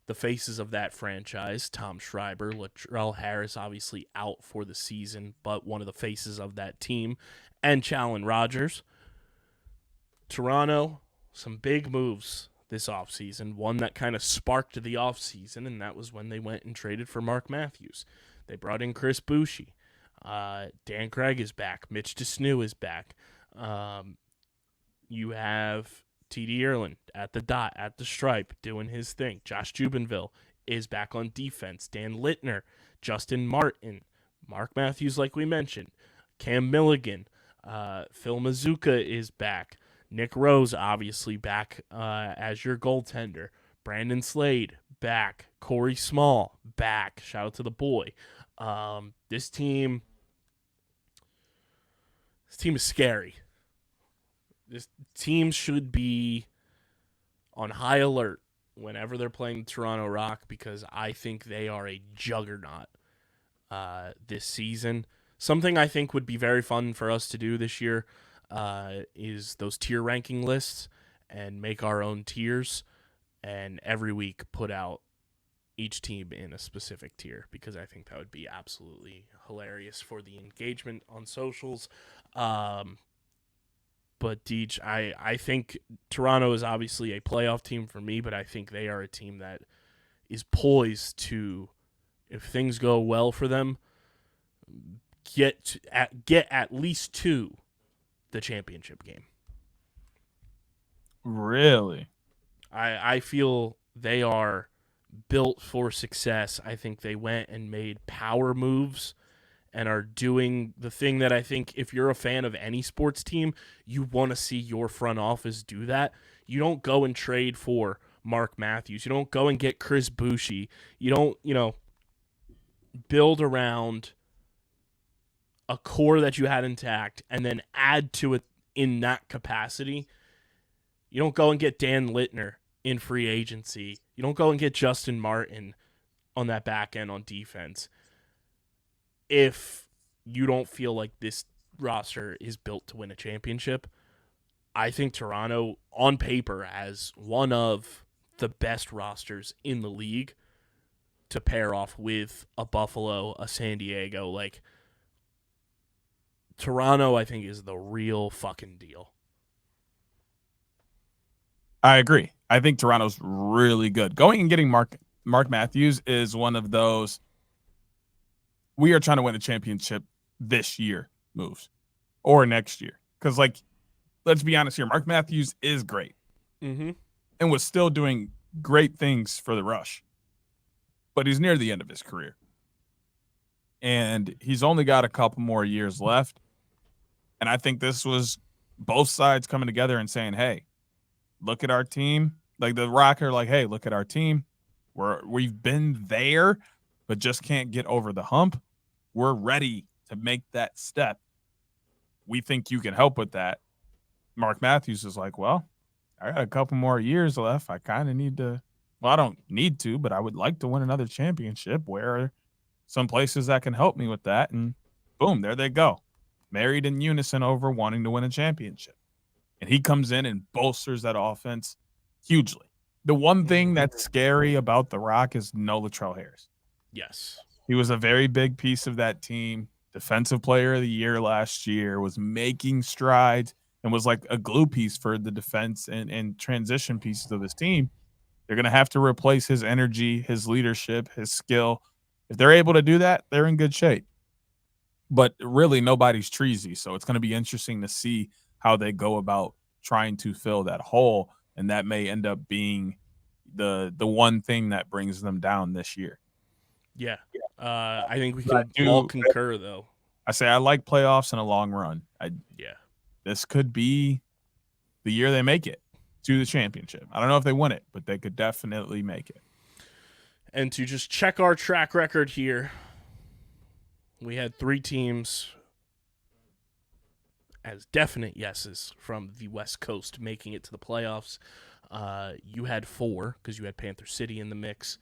the faces of that franchise. Tom Schreiber, Latrell Harris obviously out for the season, but one of the faces of that team, and Challen Rogers. Toronto, some big moves this offseason. One that kind of sparked the offseason, and that was when they went and traded for Mark Matthews. They brought in Chris Boucher. Dan Craig is back. Mitch DeSnew is back. You have T.D. Erlin at the dot, at the stripe, doing his thing. Josh Jubenville is back on defense. Dan Littner, Justin Martin, Mark Matthews, like we mentioned, Cam Milligan, Phil Mazuka is back. Nick Rose, obviously, back as your goaltender. Brandon Slade, back. Corey Small, back. Shout out to the boy. This team is scary. This team should be on high alert whenever they're playing Toronto Rock, because I think they are a juggernaut this season. Something I think would be very fun for us to do this year is those tier ranking lists and make our own tiers, and every week put out each team in a specific tier, because I think that would be absolutely hilarious for the engagement on socials. But Deej, I think Toronto is obviously a playoff team for me, but I think they are a team that is poised to, if things go well for them, get at least to the championship game.
Really?
I feel they are built for success. I think they went and made power moves and are doing the thing that I think if you're a fan of any sports team, you want to see your front office do that. You don't go and trade for Mark Matthews. You don't go and get Chris Boucher. You don't, build around a core that you had intact and then add to it in that capacity. You don't go and get Dan Littner in free agency. You don't go and get Justin Martin on that back end on defense if you don't feel like this roster is built to win a championship. I think Toronto, on paper, has one of the best rosters in the league to pair off with a Buffalo, a San Diego. Toronto, I think, is the real fucking deal.
I agree. I think Toronto's really good. Going and getting Mark Matthews is one of those we are trying to win a championship this year moves or next year. Because, let's be honest here, Mark Matthews is great and was still doing great things for the Rush. But he's near the end of his career. And he's only got a couple more years left. And I think this was both sides coming together and saying, hey, look at our team. The Rock are hey, look at our team. We've been there, but just can't get over the hump. We're ready to make that step. We think you can help with that. Mark Matthews is well, I got a couple more years left. I kind of need to, I don't need to, but I would like to win another championship. Where are some places that can help me with that? And boom, there they go. Married in unison over wanting to win a championship. And he comes in and bolsters that offense hugely. The one thing that's scary about the Rock is no Latrell Harris.
Yes.
He was a very big piece of that team. Defensive player of the year last year, was making strides. and was like a glue piece for the defense and transition pieces of his team. They're going to have to replace his energy, his leadership, his skill. If they're able to do that, they're in good shape. But really, nobody's treasy, so it's going to be interesting to see how they go about trying to fill that hole, and that may end up being the one thing that brings them down this year.
Yeah. I think we can all concur, though.
I say I like playoffs in a long run.
Yeah.
This could be the year they make it to the championship. I don't know if they win it, but they could definitely make it.
And to just check our track record here, we had 3 teams as definite yeses from the West Coast making it to the playoffs. You had 4 because you had Panther City in the mix.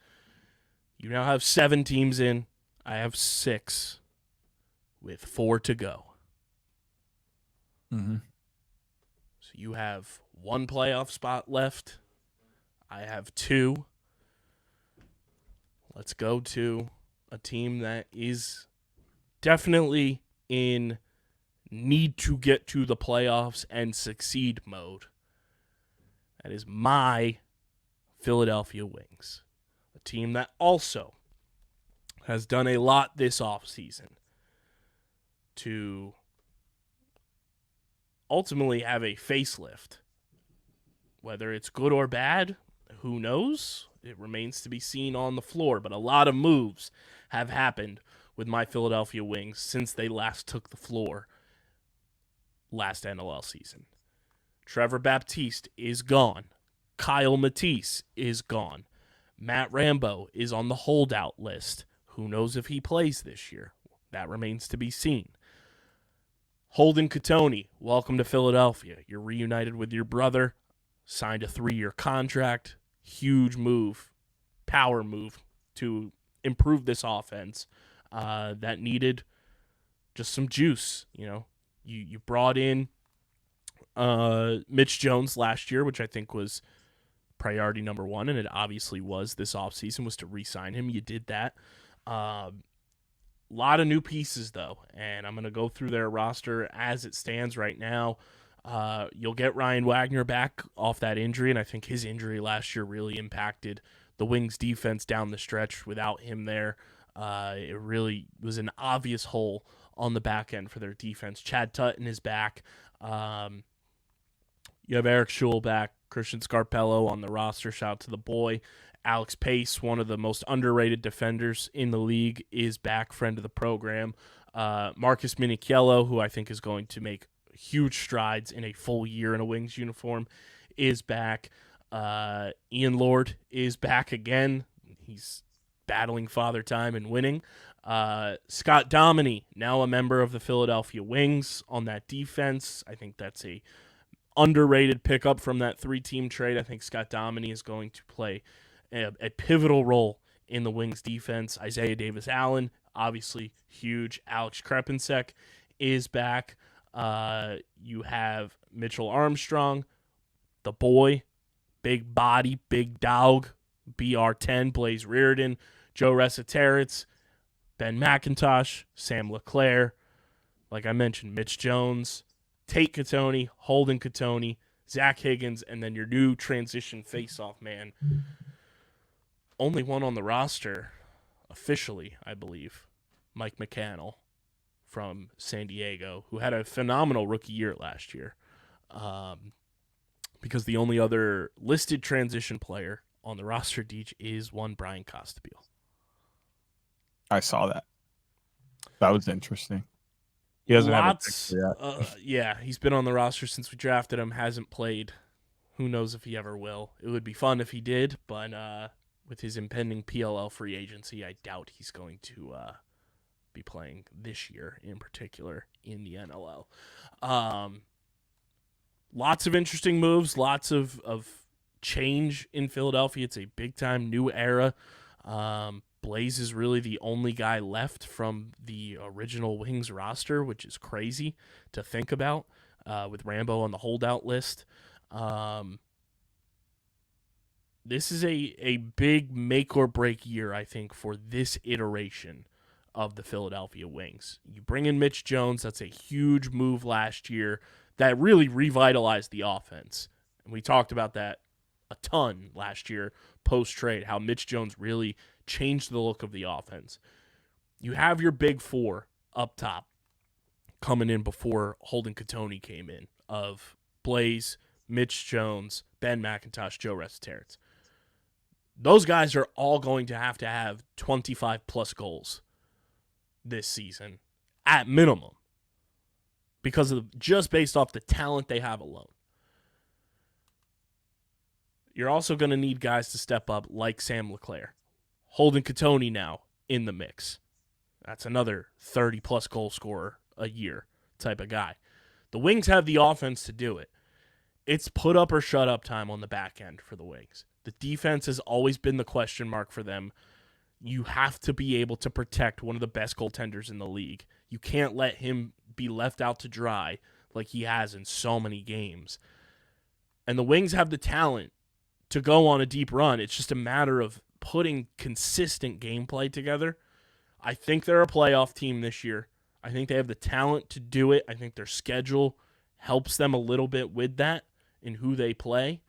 You now have 7 teams in. I have 6 with 4 to go.
Mm-hmm.
So you have 1 playoff spot left. I have 2. Let's go to a team that is definitely in need to get to the playoffs and succeed mode. That is my Philadelphia Wings, a team that also has done a lot this offseason to ultimately have a facelift. Whether it's good or bad, who knows? It remains to be seen on the floor, but a lot of moves have happened with my Philadelphia Wings since they last took the floor last NLL season. Trevor Baptiste is gone. Kyle Matisse is gone. Matt Rambo is on the holdout list. Who knows if he plays this year? That remains to be seen. Holden Catoni, welcome to Philadelphia. You're reunited with your brother, signed a 3-year contract. Huge move, power move to improve this offense that needed just some juice. You know, you brought in Mitch Jones last year, which I think was priority number 1, and it obviously was this offseason, was to re-sign him. You did that. Lot of new pieces, though, and I'm going to go through their roster as it stands right now. You'll get Ryan Wagner back off that injury, and I think his injury last year really impacted the Wings' defense down the stretch. Without him there, it really was an obvious hole on the back end for their defense. Chad Tutton is back. You have Eric Schul back, Christian Scarpello on the roster. Shout out to the boy. Alex Pace, one of the most underrated defenders in the league, is back, friend of the program. Marcus Minichiello, who I think is going to make huge strides in a full year in a Wings uniform, is back. Ian Lord is back again. He's battling father time and winning. Scott Dominy, now a member of the Philadelphia Wings on that defense. I think that's a underrated pickup from that 3-team trade. I think Scott Dominy is going to play a pivotal role in the Wings defense. Isaiah Davis-Allen, obviously huge. Alex Krepensek is back. You have Mitchell Armstrong, the boy, big body, big dog, BR10, Blaze Reardon, Joe Resiteritz, Ben McIntosh, Sam LeClaire, like I mentioned, Mitch Jones, Tate Catoni, Holden Catoni, Zach Higgins, and then your new transition face-off man. Only one on the roster, officially, I believe, Mike McCannell from San Diego, who had a phenomenal rookie year last year. Because the only other listed transition player on the roster, Deej, is one Brian Costabile.
I saw that. That was interesting. He hasn't had a picture yet.
Yeah, he's been on the roster since we drafted him, hasn't played. Who knows if he ever will. It would be fun if he did, but with his impending PLL free agency, I doubt he's going to be playing this year in particular in the NLL. Lots of interesting moves, lots of change in Philadelphia. It's a big-time new era. Blaze is really the only guy left from the original Wings roster, which is crazy to think about, with Rambo on the holdout list. This is a big make-or-break year, I think, for this iteration of the Philadelphia Wings. You bring in Mitch Jones. That's a huge move last year that really revitalized the offense. And we talked about that a ton last year post-trade, how Mitch Jones really changed the look of the offense. You have your big four up top coming in before Holden Katoni came in of Blaze, Mitch Jones, Ben McIntosh, Joe Resetarits. Those guys are all going to have 25-plus goals this season at minimum because of just based off the talent they have alone. You're also going to need guys to step up like Sam LeClaire. Holden Katoni now in the mix. That's another 30-plus goal scorer a year type of guy. The Wings have the offense to do it. It's put up or shut up time on the back end for the Wings. The defense has always been the question mark for them. You have to be able to protect one of the best goaltenders in the league. You can't let him be left out to dry like he has in so many games. And the Wings have the talent to go on a deep run. It's just a matter of putting consistent gameplay together. I think they're a playoff team this year. I think they have the talent to do it. I think their schedule helps them a little bit with that in who they play.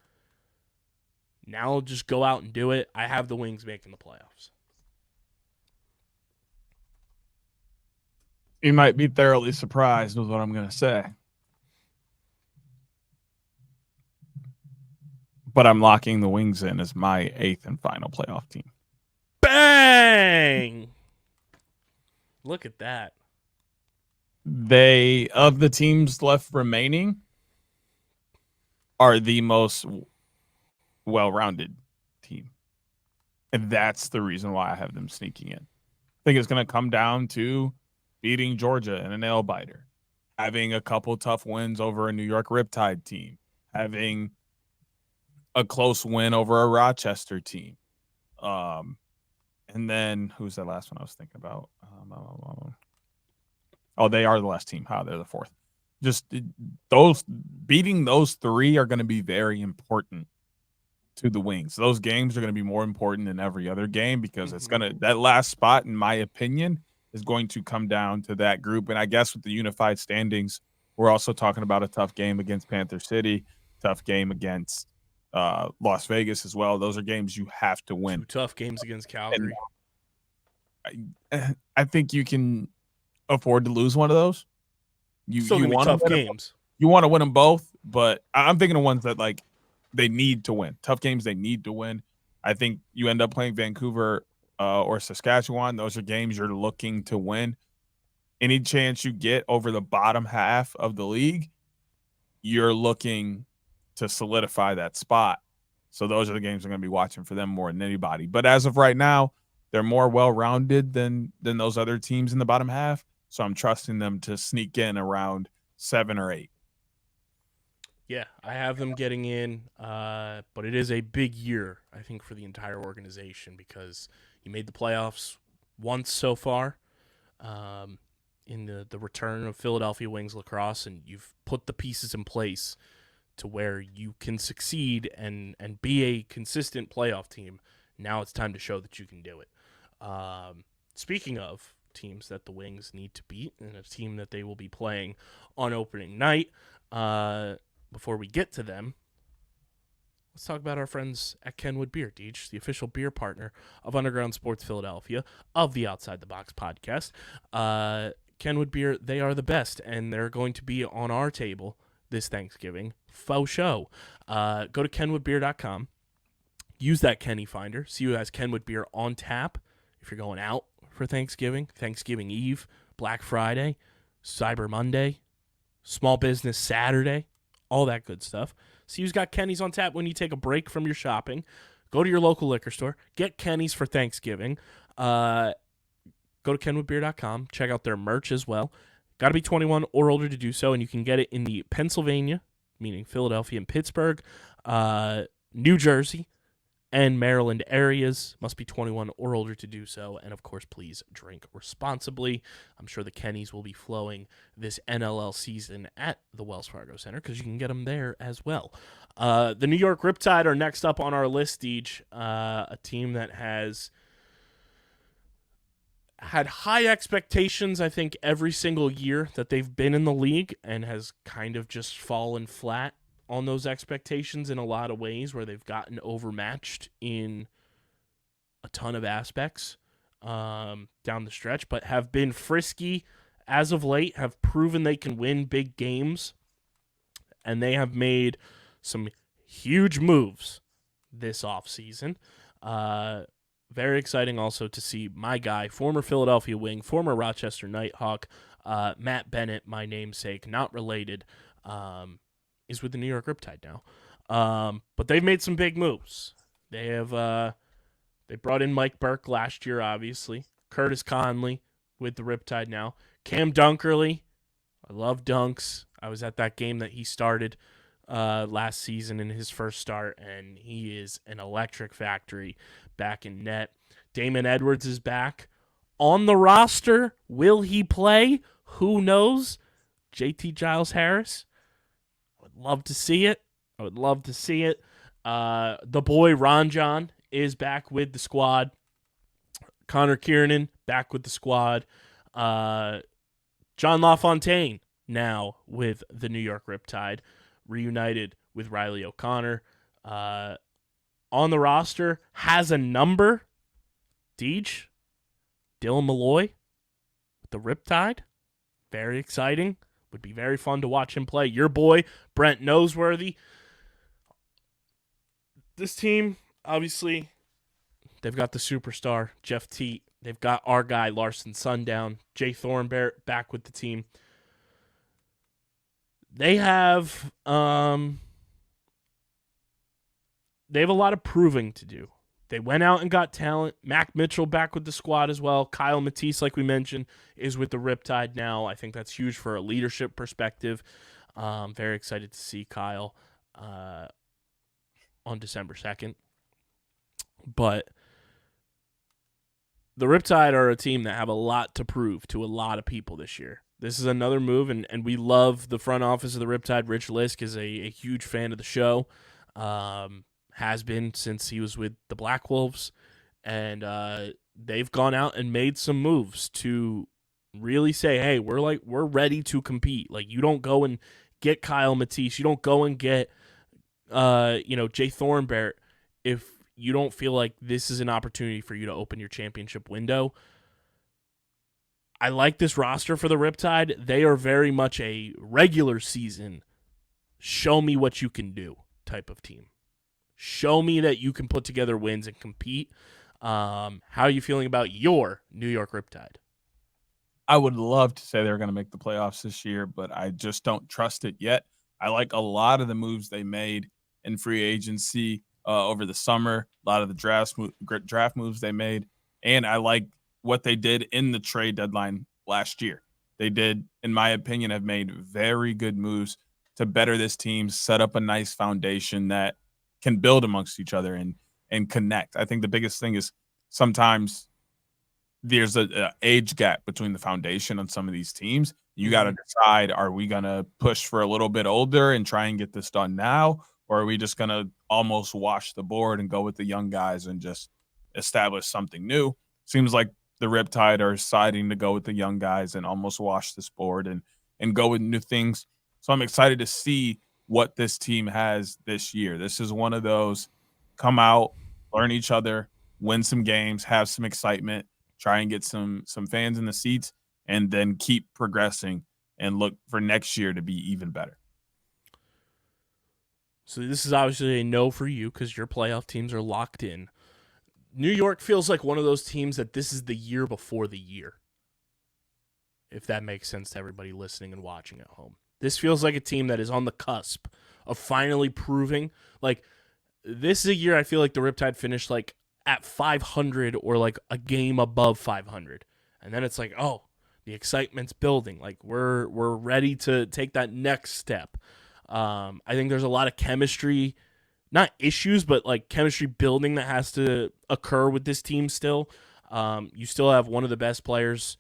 Now just go out and do it. I have the Wings making the playoffs.
You might be thoroughly surprised with what I'm going to say. But I'm locking the Wings in as my 8th and final playoff team.
Bang! Look at that.
They, of the teams left remaining, are the most well-rounded team. And that's the reason why I have them sneaking in. I think it's going to come down to beating Georgia in a nail-biter, having a couple tough wins over a New York Riptide team, having a close win over a Rochester team. And then, who's that last one I was thinking about? They are the last team. They're the 4th. Just beating those 3 are going to be very important to the Wings. Those games are going to be more important than every other game because it's that last spot, in my opinion, is going to come down to that group. And I guess with the unified standings, we're also talking about a tough game against Panther City, tough game against Las Vegas as well. Those are games you have to win.
2 tough games against Calgary.
I think you can afford to lose one of those. You want
tough games.
You want to win them both, but I'm thinking of ones that like they need to win. Tough games they need to win. I think you end up playing Vancouver or Saskatchewan. Those are games you're looking to win. Any chance you get over the bottom half of the league, you're looking to solidify that spot. So those are the games I'm going to be watching for them more than anybody. But as of right now, they're more well-rounded than those other teams in the bottom half. So I'm trusting them to sneak in around 7 or 8.
Yeah, I have them getting in, but it is a big year, I think, for the entire organization because you made the playoffs once so far in the return of Philadelphia Wings Lacrosse, and you've put the pieces in place to where you can succeed and be a consistent playoff team. Now it's time to show that you can do it. Speaking of teams that the Wings need to beat and a team that they will be playing on opening night, before we get to them, let's talk about our friends at Kenwood Beer, Deej, the official beer partner of Underground Sports Philadelphia, of the Outside the Box podcast. Kenwood Beer, they are the best, and they're going to be on our table this Thanksgiving. Faux show. Go to kenwoodbeer.com. Use that Kenny Finder. See who has Kenwood Beer on tap if you're going out for Thanksgiving, Thanksgiving Eve, Black Friday, Cyber Monday, Small Business Saturday, all that good stuff. See who's got Kenny's on tap when you take a break from your shopping. Go to your local liquor store. Get Kenny's for Thanksgiving. Go to kenwoodbeer.com. Check out their merch as well. Got to be 21 or older to do so, and you can get it in the Pennsylvania, meaning Philadelphia and Pittsburgh, New Jersey, and Maryland areas. Must be 21 or older to do so. And, of course, please drink responsibly. I'm sure the Kennys will be flowing this NLL season at the Wells Fargo Center because you can get them there as well. The New York Riptide are next up on our list, Deej. A team that has had high expectations, I think, every single year that they've been in the league, and has kind of just fallen flat on those expectations in a lot of ways, where they've gotten overmatched in a ton of aspects down the stretch, but have been frisky as of late, have proven they can win big games, and they have made some huge moves this offseason. Very exciting also to see my guy, former Philadelphia Wing, former Rochester Nighthawk, Matt Bennett, my namesake, not related, is with the New York Riptide now. But they've made some big moves. They have they brought in Mike Burke last year, obviously. Curtis Conley with the Riptide now. Cam Dunkerley. I love Dunks. I was at that game that he started last season in his first start, and he is an electric factory back in net. Damon Edwards is back on the roster. Will he play? Who knows? JT Giles Harris. I would love to see it. The boy Ron John is back with the squad. Connor Kieran back with the squad. John LaFontaine now with the New York Riptide, reunited with Riley O'Connor. On the roster, has a number. Deej, Dylan Malloy with the Riptide. Very exciting. Would be very fun to watch him play. Your boy, Brent Noseworthy. This team, obviously, they've got the superstar, Jeff Teat. They've got our guy, Larson Sundown. Jay Thornberry back with the team. They have a lot of proving to do. They went out and got talent. Mac Mitchell back with the squad as well. Kyle Matisse, like we mentioned, is with the Riptide now. I think that's huge for a leadership perspective. Very excited to see Kyle on December 2nd. But the Riptide are a team that have a lot to prove to a lot of people this year. This is another move, and we love the front office of the Riptide. Rich Lisk is a huge fan of the show. Has been since he was with the Black Wolves. And they've gone out and made some moves to really say, hey, we're ready to compete. Like, you don't go and get Kyle Matisse. You don't go and get Jay Thornberry if you don't feel like this is an opportunity for you to open your championship window. I like this roster for the Riptide. They are very much a regular season, show me what you can do type of team. Show me that you can put together wins and compete. How are you feeling about your New York Riptide?
I would love to say they're going to make the playoffs this year, but I just don't trust it yet. I like a lot of the moves they made in free agency over the summer, a lot of the draft moves they made, and I like what they did in the trade deadline last year. They did, in my opinion, have made very good moves to better this team, set up a nice foundation that can build amongst each other and connect. I think the biggest thing is sometimes there's a age gap between the foundation on some of these teams. You got to decide, are we going to push for a little bit older and try and get this done now? Or are we just going to almost wash the board and go with the young guys and just establish something new? Seems like the Riptide are deciding to go with the young guys and almost wash this board and go with new things. So I'm excited to see what this team has this year. This is one of those come out, learn each other, win some games, have some excitement, try and get some fans in the seats, and then keep progressing and look for next year to be even better.
So this is obviously a no for you because your playoff teams are locked in. New York feels like one of those teams that this is the year before the year, if that makes sense to everybody listening and watching at home. This feels like a team that is on the cusp of finally proving. Like, this is a year I feel like the Riptide finished like at 500 or like a game above 500. And then it's like, oh, the excitement's building. Like, we're ready to take that next step. I think there's a lot of chemistry, not issues, but like chemistry building that has to occur with this team still. You still have one of the best players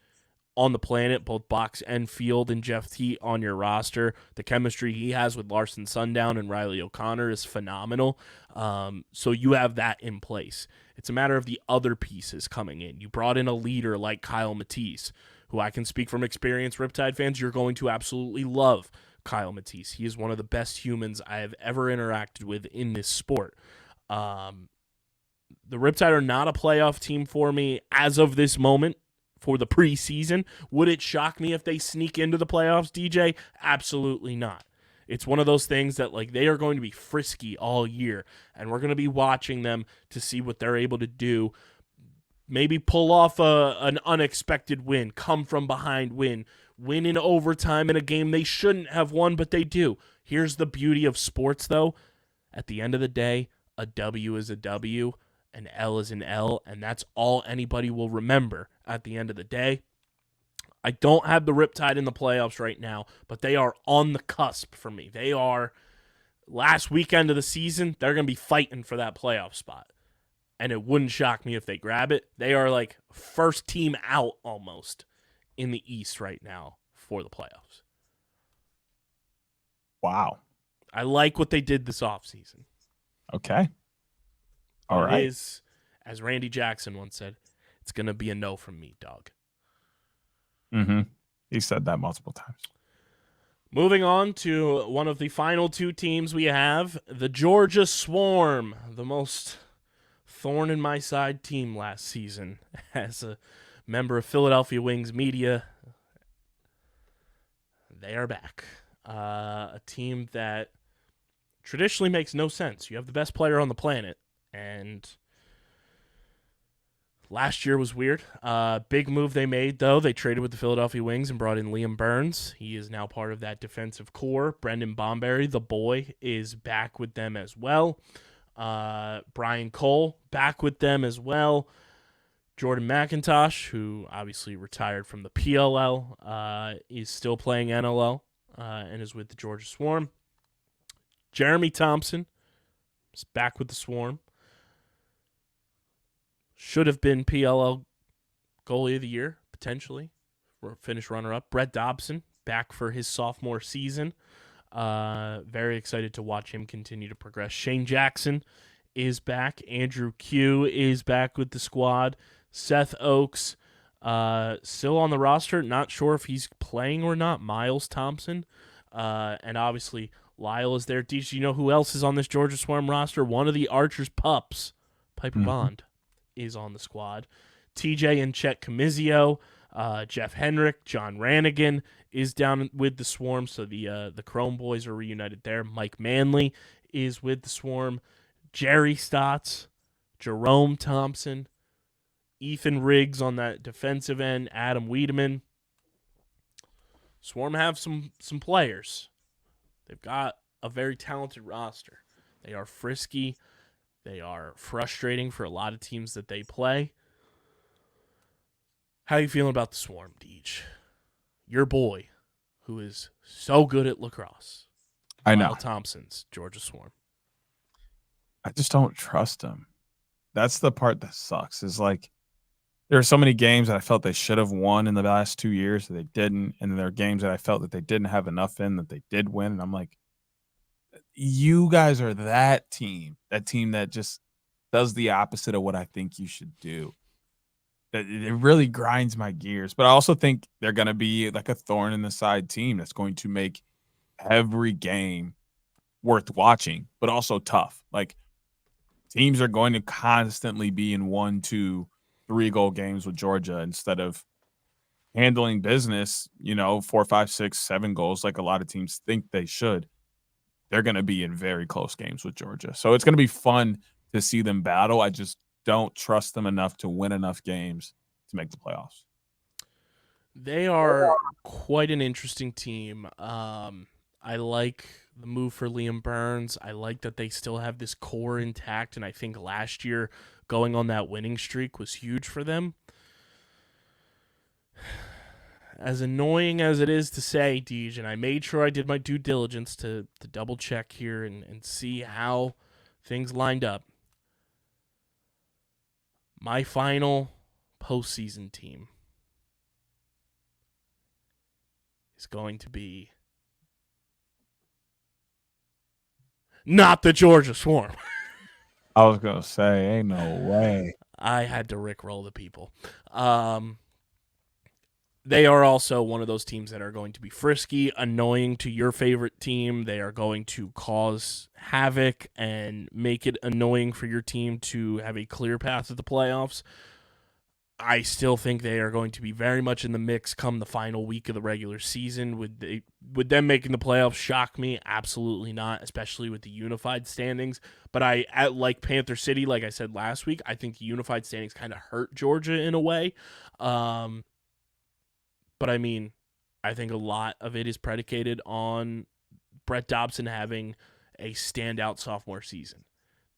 on the planet, both box and field, and Jeff Teat on your roster. The chemistry he has with Larson Sundown and Riley O'Connor is phenomenal. So you have that in place. It's a matter of the other pieces coming in. You brought in a leader like Kyle Matisse, who I can speak from experience, Riptide fans, you're going to absolutely love Kyle Matisse. He is one of the best humans I have ever interacted with in this sport. The Riptide are not a playoff team for me as of this moment for the preseason. Would it shock me if they sneak into the playoffs, DJ? Absolutely not. It's one of those things that like they are going to be frisky all year, and we're going to be watching them to see what they're able to do. Maybe pull off an unexpected win, come from behind win in overtime in a game they shouldn't have won, but they do. Here's the beauty of sports, though. At the end of the day, a W is a W, an L is an L, and that's all anybody will remember at the end of the day. I don't have the Riptide in the playoffs right now, but they are on the cusp for me. They are, last weekend of the season, they're going to be fighting for that playoff spot. And it wouldn't shock me if they grab it. They are like first team out almost in the East right now for the playoffs.
Wow.
I like what they did this offseason.
Okay. All right.
It is, as Randy Jackson once said, it's going to be a no from me, dog.
Mm-hmm. He said that multiple times.
Moving on to one of the final two teams we have, the Georgia Swarm, the most thorn in my side team last season as a member of Philadelphia Wings media. They are back. A team that traditionally makes no sense. You have the best player on the planet, and last year was weird. Big move they made, though. They traded with the Philadelphia Wings and brought in Liam Burns. He is now part of that defensive core. Brendan Bomberry, the boy, is back with them as well. Brian Cole, back with them as well. Jordan McIntosh, who obviously retired from the PLL, is still playing NLL and is with the Georgia Swarm. Jeremy Thompson is back with the Swarm. Should have been PLL goalie of the year, potentially. Finished runner-up. Brett Dobson, back for his sophomore season. Very excited to watch him continue to progress. Shane Jackson is back. Andrew Q is back with the squad. Seth Oakes, still on the roster. Not sure if he's playing or not. Miles Thompson. And obviously, Lyle is there. Do you know who else is on this Georgia Swarm roster? One of the Archer's pups, Piper Bond, is on the squad. TJ and Chet Camizio, Jeff Henrick, John Rannigan is down with the Swarm, so the Chrome boys are reunited there. Mike Manley is with the Swarm. Jerry Stotts, Jerome Thompson, Ethan Riggs on that defensive end, Adam Wiedemann. Swarm have some players. They've got a very talented roster. They are frisky. They are frustrating for a lot of teams that they play. How are you feeling about the Swarm, Deej? Your boy, who is so good at lacrosse.
I know.
Lyle Thompson's Georgia Swarm.
I just don't trust him. That's the part that sucks. Is like there are so many games that I felt they should have won in the last 2 years that they didn't, and then there are games that I felt that they didn't have enough in that they did win, and I'm like, you guys are that team that just does the opposite of what I think you should do. It really grinds my gears. But I also think they're going to be like a thorn in the side team that's going to make every game worth watching, but also tough. Like teams are going to constantly be in 1, 2, 3 goal games with Georgia instead of handling business, 4, 5, 6, 7 goals like a lot of teams think they should. They're going to be in very close games with Georgia. So it's going to be fun to see them battle. I just don't trust them enough to win enough games to make the playoffs.
They are quite an interesting team. I like the move for Liam Burns. I like that they still have this core intact, and I think last year going on that winning streak was huge for them. As annoying as it is to say, Deej, and I made sure I did my due diligence to double check here and see how things lined up. My final postseason team is going to be not the Georgia Swarm.
I was gonna say, ain't no way.
I had to rickroll the people. They are also one of those teams that are going to be frisky, annoying to your favorite team. They are going to cause havoc and make it annoying for your team to have a clear path to the playoffs. I still think they are going to be very much in the mix come the final week of the regular season. Would them making the playoffs shock me? Absolutely not, especially with the unified standings. But like Panther City, like I said last week, I think the unified standings kind of hurt Georgia in a way. But I mean, I think a lot of it is predicated on Brett Dobson having a standout sophomore season.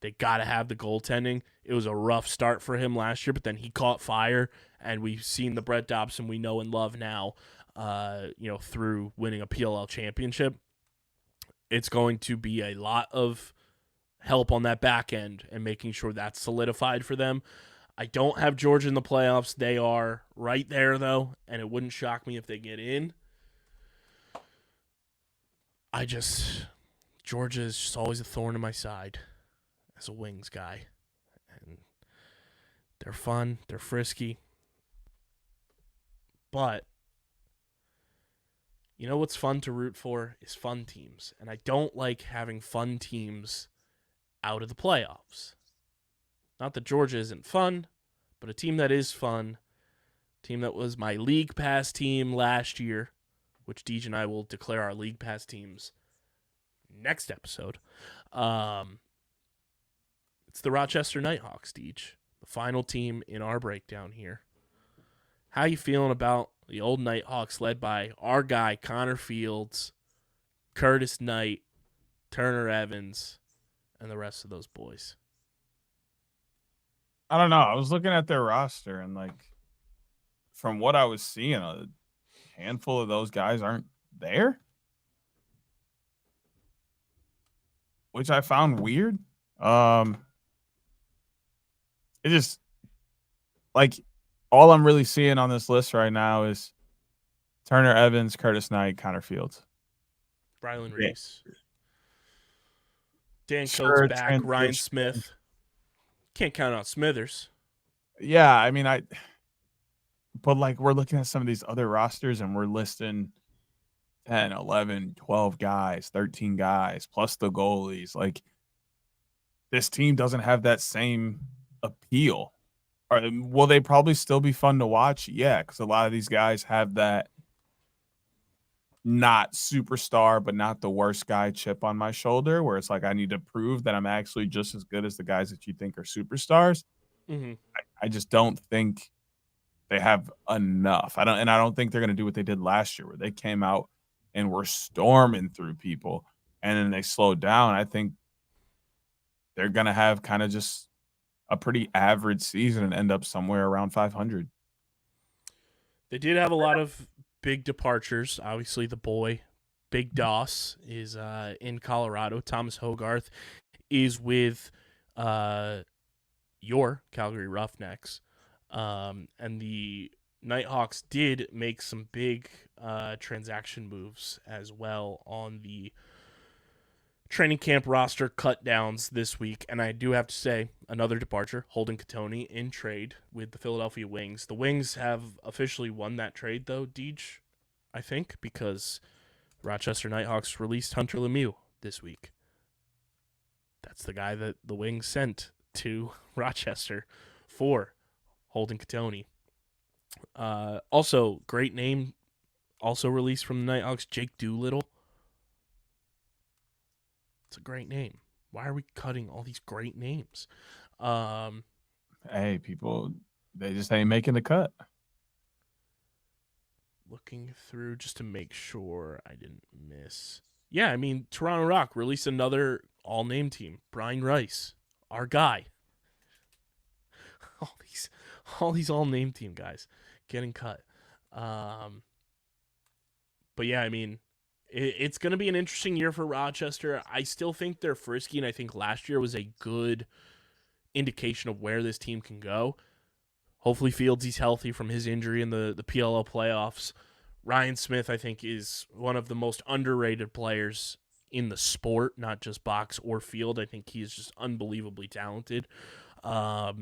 They got to have the goaltending. It was a rough start for him last year, but then he caught fire, and we've seen the Brett Dobson we know and love now, through winning a PLL championship. It's going to be a lot of help on that back end and making sure that's solidified for them. I don't have Georgia in the playoffs. They are right there, though, and it wouldn't shock me if they get in. Georgia is just always a thorn in my side as a Wings guy. And they're fun, they're frisky. But you know what's fun to root for is fun teams. And I don't like having fun teams out of the playoffs. Not that Georgia isn't fun, but a team that is fun, team that was my League Pass team last year, which Deej and I will declare our League Pass teams next episode. It's the Rochester Nighthawks, Deej, the final team in our breakdown here. How you feeling about the old Nighthawks led by our guy, Connor Fields, Curtis Knight, Turner Evans, and the rest of those boys?
I don't know. I was looking at their roster, and from what I was seeing, a handful of those guys aren't there, which I found weird. It just all I'm really seeing on this list right now is Turner Evans, Curtis Knight, Connor Fields,
Rylan Reese, Dan
Sure,
Coates back, Ryan Smith. Can't count out Smithers.
Yeah, I mean, but we're looking at some of these other rosters and we're listing 10, 11, 12 guys, 13 guys, plus the goalies. This team doesn't have that same appeal. Will they probably still be fun to watch? Yeah, because a lot of these guys have that not superstar, but not the worst guy chip on my shoulder, where it's I need to prove that I'm actually just as good as the guys that you think are superstars.
Mm-hmm.
I just don't think they have enough. I don't think they're going to do what they did last year, where they came out and were storming through people, and then they slowed down. I think they're going to have kind of just a pretty average season and end up somewhere around 500.
They did have a lot of big departures. Obviously, the boy, Big Doss, is in Colorado. Thomas Hogarth is with your Calgary Roughnecks. And the Nighthawks did make some big transaction moves as well on the training camp roster cut downs this week. And I do have to say, another departure, Holden Catoni in trade with the Philadelphia Wings. The Wings have officially won that trade, though, Deej, I think, because Rochester Nighthawks released Hunter Lemieux this week. That's the guy that the Wings sent to Rochester for Holden Catoni. Also, great name, also released from the Nighthawks, Jake Doolittle. It's a great name. Why are we cutting all these great names?
Hey, people, they just ain't making the cut.
Looking through just to make sure I didn't miss. Yeah, I mean, Toronto Rock released another all-name team. Brian Rice, our guy. All these all-name team guys getting cut. But yeah, I mean, it's going to be an interesting year for Rochester. I still think they're frisky, and I think last year was a good indication of where this team can go. Hopefully Fieldsy's healthy from his injury in the PLL playoffs. Ryan Smith, I think, is one of the most underrated players in the sport, not just box or field. I think he is just unbelievably talented. I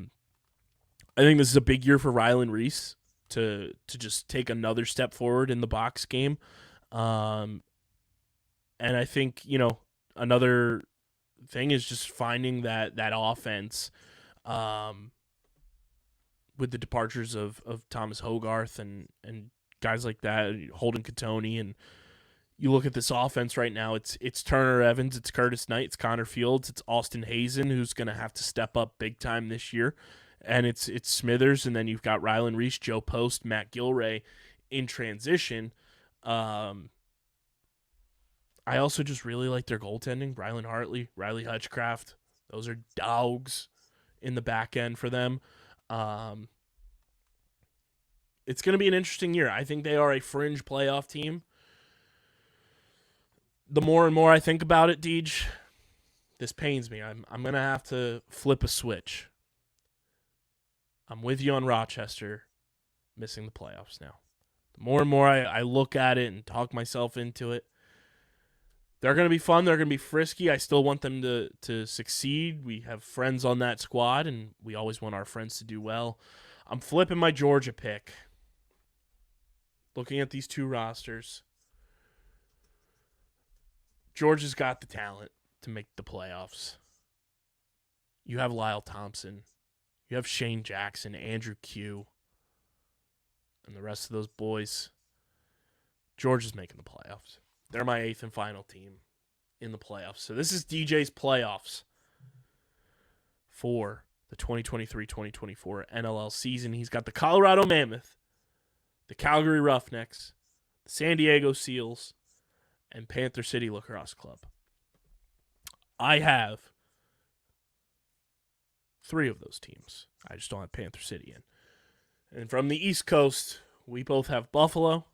think this is a big year for Rylan Reese to just take another step forward in the box game. And I think, another thing is just finding that offense with the departures of Thomas Hogarth and guys like that, Holden Katoni, and you look at this offense right now, it's Turner Evans, it's Curtis Knight, it's Connor Fields, it's Austin Hazen, who's going to have to step up big time this year, and it's Smithers, and then you've got Rylan Reese, Joe Post, Matt Gilray in transition. I also just really like their goaltending. Rylan Hartley, Riley Hutchcraft, those are dogs in the back end for them. It's going to be an interesting year. I think they are a fringe playoff team. The more and more I think about it, Deej, this pains me. I'm going to have to flip a switch. I'm with you on Rochester missing the playoffs now. The more and more I look at it and talk myself into it, they're going to be fun. They're going to be frisky. I still want them to succeed. We have friends on that squad, and we always want our friends to do well. I'm flipping my Georgia pick. Looking at these two rosters, Georgia's got the talent to make the playoffs. You have Lyle Thompson. You have Shane Jackson, Andrew Q, and the rest of those boys. Georgia's making the playoffs. They're my 8th and final team in the playoffs. So this is DJ's playoffs for the 2023-2024 NLL season. He's got the Colorado Mammoth, the Calgary Roughnecks, the San Diego Seals, and Panther City Lacrosse Club. I have 3 of those teams. I just don't have Panther City in. And from the East Coast, we both have Buffalo.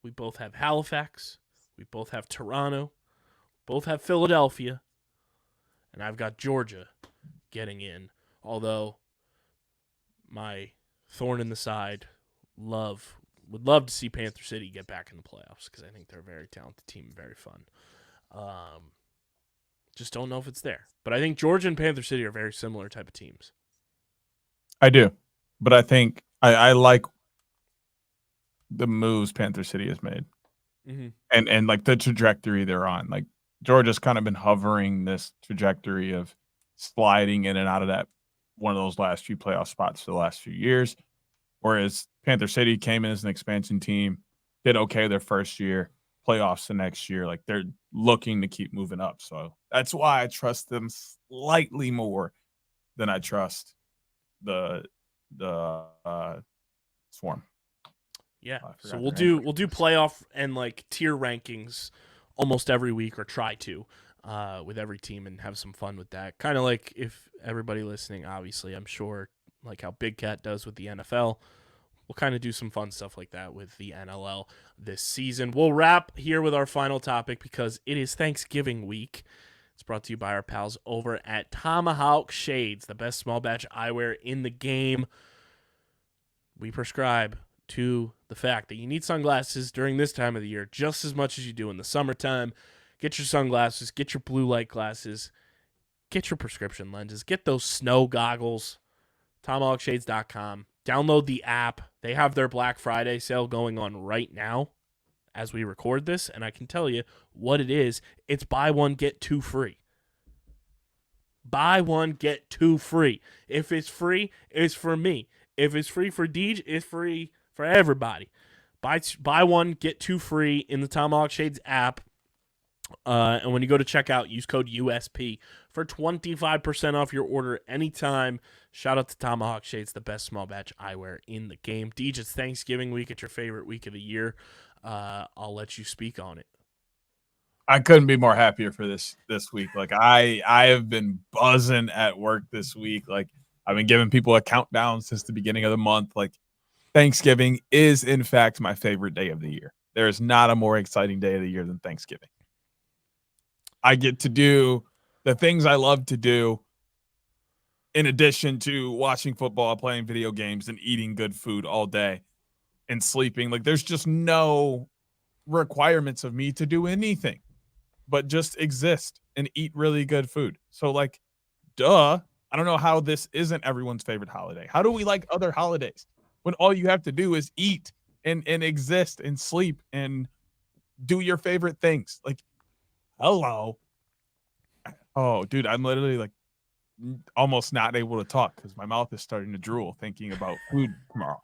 We both have Halifax. We both have Toronto. Both have Philadelphia. And I've got Georgia getting in. Although my thorn in the side would love to see Panther City get back in the playoffs because I think they're a very talented team and very fun. Just don't know if it's there. But I think Georgia and Panther City are very similar type of teams.
I do. But I think I like the moves Panther City has made. Mm-hmm. And like the trajectory they're on. Like Georgia's kind of been hovering this trajectory of sliding in and out of that one of those last few playoff spots for the last few years. Whereas Panther City came in as an expansion team, did okay their first year, playoffs the next year. Like they're looking to keep moving up. So that's why I trust them slightly more than I trust the Swarm.
Yeah. So we'll do playoff and like tier rankings almost every week, or try to, with every team, and have some fun with that. Kind of like, if everybody listening, obviously, I'm sure, like how Big Cat does with the NFL, we'll kind of do some fun stuff like that with the NLL this season. We'll wrap here with our final topic because it is Thanksgiving week. It's brought to you by our pals over at Tomahawk Shades, the best small batch eyewear in the game. We prescribe to the fact that you need sunglasses during this time of the year just as much as you do in the summertime. Get your sunglasses, get your blue light glasses, get your prescription lenses, get those snow goggles. TomahawkShades.com. Download the app. They have their Black Friday sale going on right now as we record this, and I can tell you what it is. It's buy one, get 2 free. Buy one, get 2 free. If it's free, it's for me. If it's free for Deej, it's free for everybody. Buy one, get 2 free in the Tomahawk Shades app. And when you go to checkout, use code USP for 25% off your order anytime. Shout out to Tomahawk Shades, the best small batch eyewear in the game. Deej, it's Thanksgiving week. It's your favorite week of the year. I'll let you speak on it.
I couldn't be more happier for this week. Like I have been buzzing at work this week. Like I've been giving people a countdown since the beginning of the month. Like Thanksgiving is in fact my favorite day of the year. There is not a more exciting day of the year than Thanksgiving. I get to do the things I love to do in addition to watching football, playing video games, and eating good food all day and sleeping. Like there's just no requirements of me to do anything. but just exist and eat really good food. So like, duh. I don't know how this isn't everyone's favorite holiday. How do we like other holidays when all you have to do is eat and exist and sleep and do your favorite things? Like, hello. Oh, dude, I'm literally like almost not able to talk because my mouth is starting to drool thinking about food tomorrow.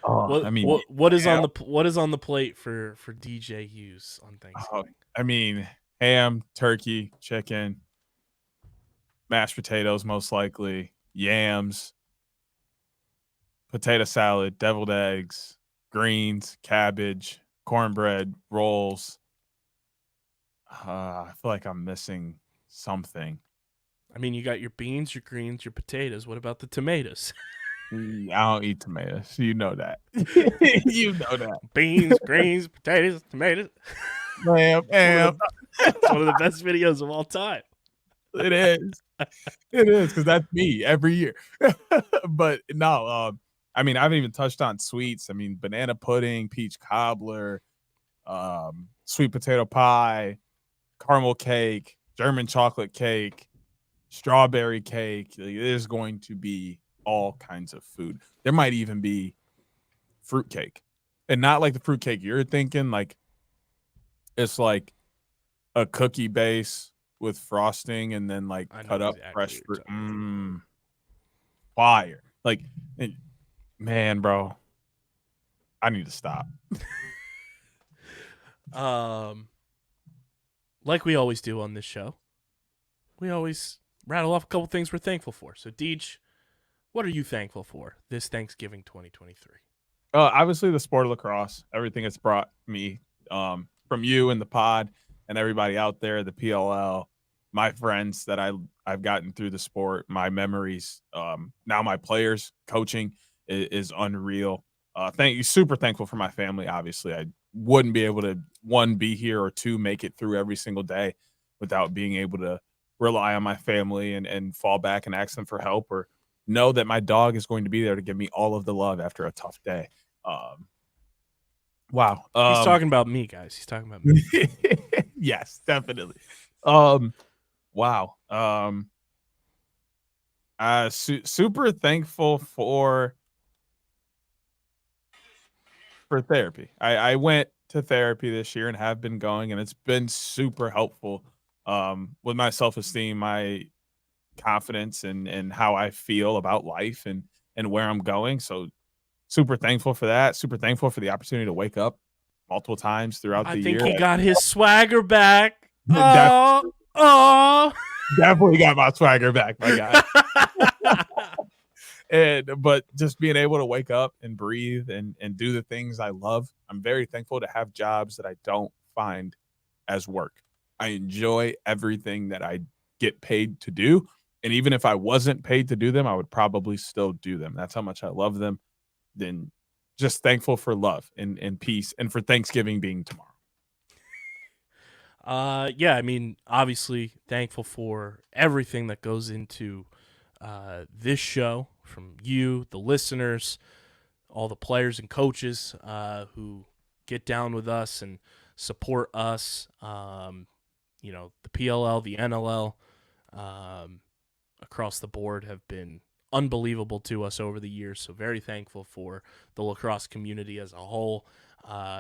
Oh, I mean,
what is on the plate for DJ Hughes on Thanksgiving?
I mean, ham, turkey, chicken, mashed potatoes, most likely, yams, potato salad, deviled eggs, greens, cabbage, cornbread, rolls. I feel like I'm missing something.
I mean, you got your beans, your greens, your potatoes. What about the tomatoes?
I don't eat tomatoes. You know that. You know that.
Beans, greens, potatoes, tomatoes.
Lamb.
It's one of the best videos of all time.
It is. It is, because that's me every year. But no, I mean, I haven't even touched on sweets. I mean, banana pudding, peach cobbler, sweet potato pie, caramel cake, German chocolate cake, strawberry cake. There's going to be all kinds of food. There might even be fruit cake, and not like the fruit cake you're thinking. Like, it's like a cookie base with frosting and then like cut up fresh fruit. Fire. Like, man, bro, I need to stop.
Like we always do on this show, we always rattle off a couple things we're thankful for. So, Deej, what are you thankful for this Thanksgiving 2023?
Obviously the sport of lacrosse, everything it's brought me, from you and the pod and everybody out there, the PLL, my friends that I've gotten through the sport, my memories, now my players, coaching is unreal. Super thankful for my family. Obviously, I wouldn't be able to, one, be here, or two, make it through every single day without being able to rely on my family and fall back and ask them for help, or know that my dog is going to be there to give me all of the love after a tough day. Wow.
He's talking about me, guys. He's talking about me.
Yes, definitely. Wow. Super thankful for therapy. I went to therapy this year and have been going, and it's been super helpful with my self-esteem, my confidence, and how I feel about life and where I'm going. So super thankful for that. Super thankful for the opportunity to wake up multiple times throughout the year.
I think he got his swagger back. Oh,
definitely got my swagger back, my guy. But just being able to wake up and breathe and do the things I love. I'm very thankful to have jobs that I don't find as work. I enjoy everything that I get paid to do. And even if I wasn't paid to do them, I would probably still do them. That's how much I love them. Then just thankful for love and peace, and for Thanksgiving being tomorrow.
Yeah, I mean, obviously thankful for everything that goes into this show, from you, the listeners, all the players and coaches who get down with us and support us. You know, the PLL, the NLL, across the board have been unbelievable to us over the years. So very thankful for the lacrosse community as a whole.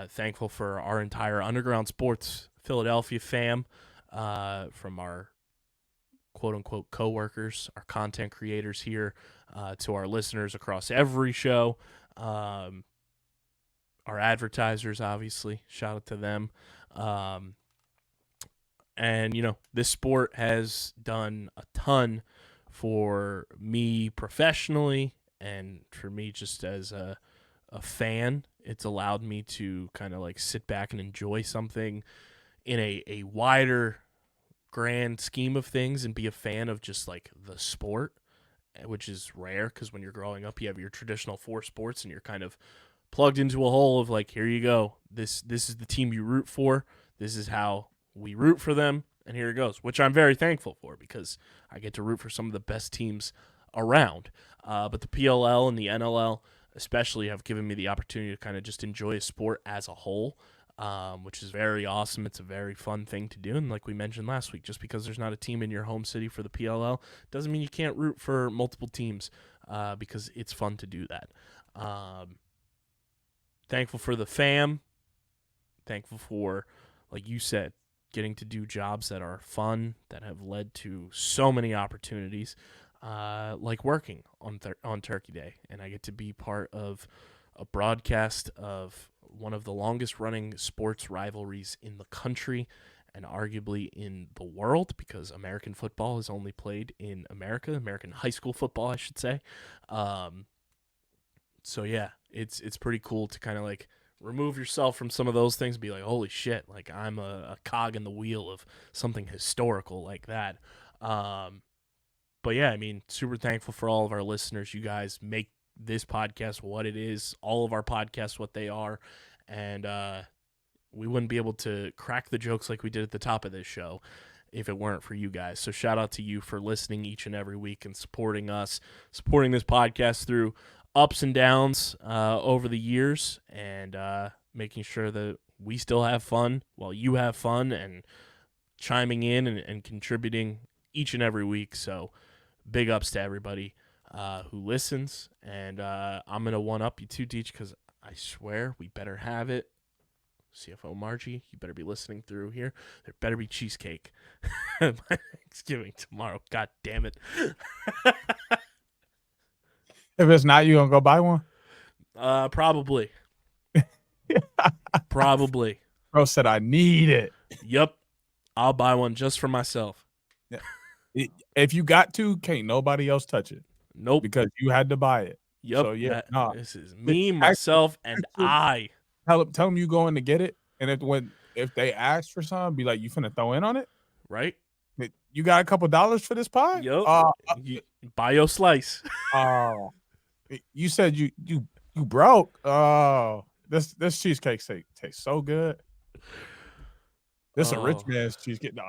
Thankful for our entire Underground Sports Philadelphia fam, from our quote-unquote co-workers, our content creators here, to our listeners across every show, our advertisers, obviously, shout out to them. And, you know, this sport has done a ton for me professionally, and for me just as a fan. It's allowed me to kind of like sit back and enjoy something in a wider grand scheme of things, and be a fan of just like the sport, which is rare, because when you're growing up, you have your traditional four sports and you're kind of plugged into a hole of like, here you go, this is the team you root for, this is how we root for them, and here it goes, which I'm very thankful for, because I get to root for some of the best teams around. But the PLL and the NLL especially have given me the opportunity to kind of just enjoy a sport as a whole. which is very awesome. It's a very fun thing to do. And like we mentioned last week, just because there's not a team in your home city for the PLL doesn't mean you can't root for multiple teams, because it's fun to do that. Thankful for the fam. Thankful for, like you said, getting to do jobs that are fun, that have led to so many opportunities, like working on Turkey Day. And I get to be part of a broadcast of one of the longest running sports rivalries in the country and arguably in the world, because American football is only played in America, American high school football, I should say. So yeah, it's pretty cool to kind of like remove yourself from some of those things and be like, holy shit, like I'm a cog in the wheel of something historical like that. But yeah, I mean, super thankful for all of our listeners. You guys make this podcast what it is, all of our podcasts what they are, and we wouldn't be able to crack the jokes like we did at the top of this show if it weren't for you guys. So shout out to you for listening each and every week and supporting us, supporting this podcast through ups and downs over the years, and making sure that we still have fun while you have fun, and chiming in and contributing each and every week. So big ups to everybody who listens, and I'm going to one-up you too, Deech, because I swear we better have it. CFO Margie, you better be listening through here. There better be cheesecake. My Thanksgiving tomorrow. God damn it.
If it's not, you gonna go buy one?
Probably. Probably.
Bro said I need it.
Yep. I'll buy one just for myself.
Yeah. If you got to, can't nobody else touch it.
Nope.
Because you had to buy it.
Yep.
So yeah,
This is me, myself, and I.
Tell them you going to get it, and if they ask for some, be like, you finna throw in on it,
right?
You got a couple dollars for this pie?
Yep. You buy your slice.
Oh, you said you broke. Oh, this cheesecake tastes so good. This a rich man's cheesecake. No.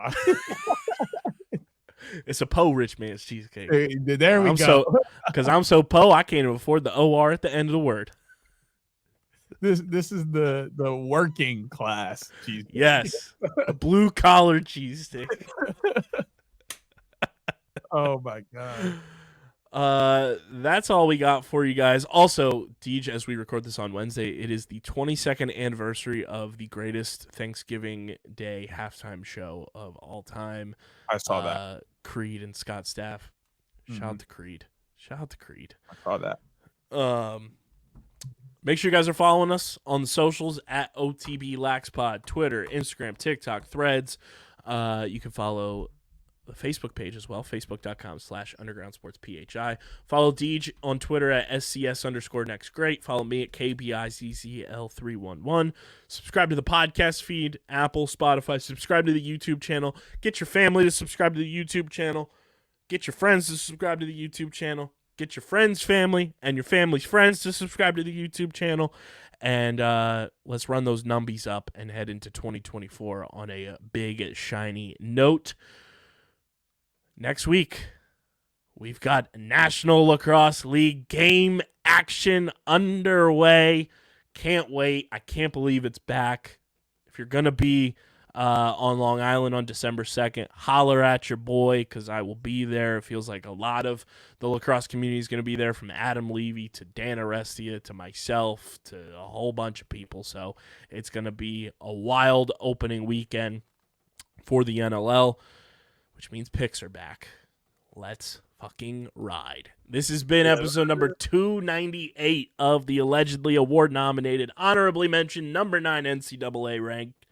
It's a rich man's cheesecake.
There we go.
Because I'm so I can't even afford the OR at the end of the word.
This is the working class cheesesteak.
Yes, a blue collar cheesesteak.
Oh my god.
That's all we got for you guys. Also, Deej, as we record this on Wednesday, it is the 22nd anniversary of the greatest Thanksgiving Day halftime show of all time.
I saw that.
Creed and Scott Staff. Shout out to Creed.
I saw that.
Make sure you guys are following us on the socials at OTB LaxPod, Twitter, Instagram, TikTok, Threads. You can follow the Facebook page as well, facebook.com/undergroundsportsphi. Follow Deej on Twitter at SCS_NextGreat. Follow me at KBIZZL311. Subscribe to the podcast feed, Apple, Spotify. Subscribe to the YouTube channel. Get your family to subscribe to the YouTube channel. Get your friends to subscribe to the YouTube channel. Get your friends' family and your family's friends to subscribe to the YouTube channel. And let's run those numbies up and head into 2024 on a big, shiny note. Next week, we've got National Lacrosse League game action underway. Can't wait. I can't believe it's back. If you're going to be on Long Island on December 2nd, holler at your boy, because I will be there. It feels like a lot of the lacrosse community is going to be there, from Adam Levy to Dan Arestia to myself to a whole bunch of people. So it's going to be a wild opening weekend for the NLL, which means picks are back. Let's fucking ride. This has been episode number 298 of the allegedly award-nominated, honorably mentioned, number 9 NCAA ranked.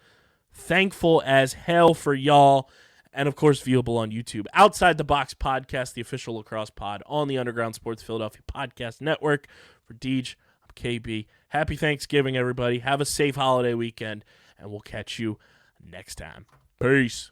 Thankful as hell for y'all, and of course viewable on YouTube. Outside the Box Podcast, the official lacrosse pod on the Underground Sports Philadelphia Podcast Network. For Deej, I'm KB. Happy Thanksgiving, everybody. Have a safe holiday weekend, and we'll catch you next time. Peace.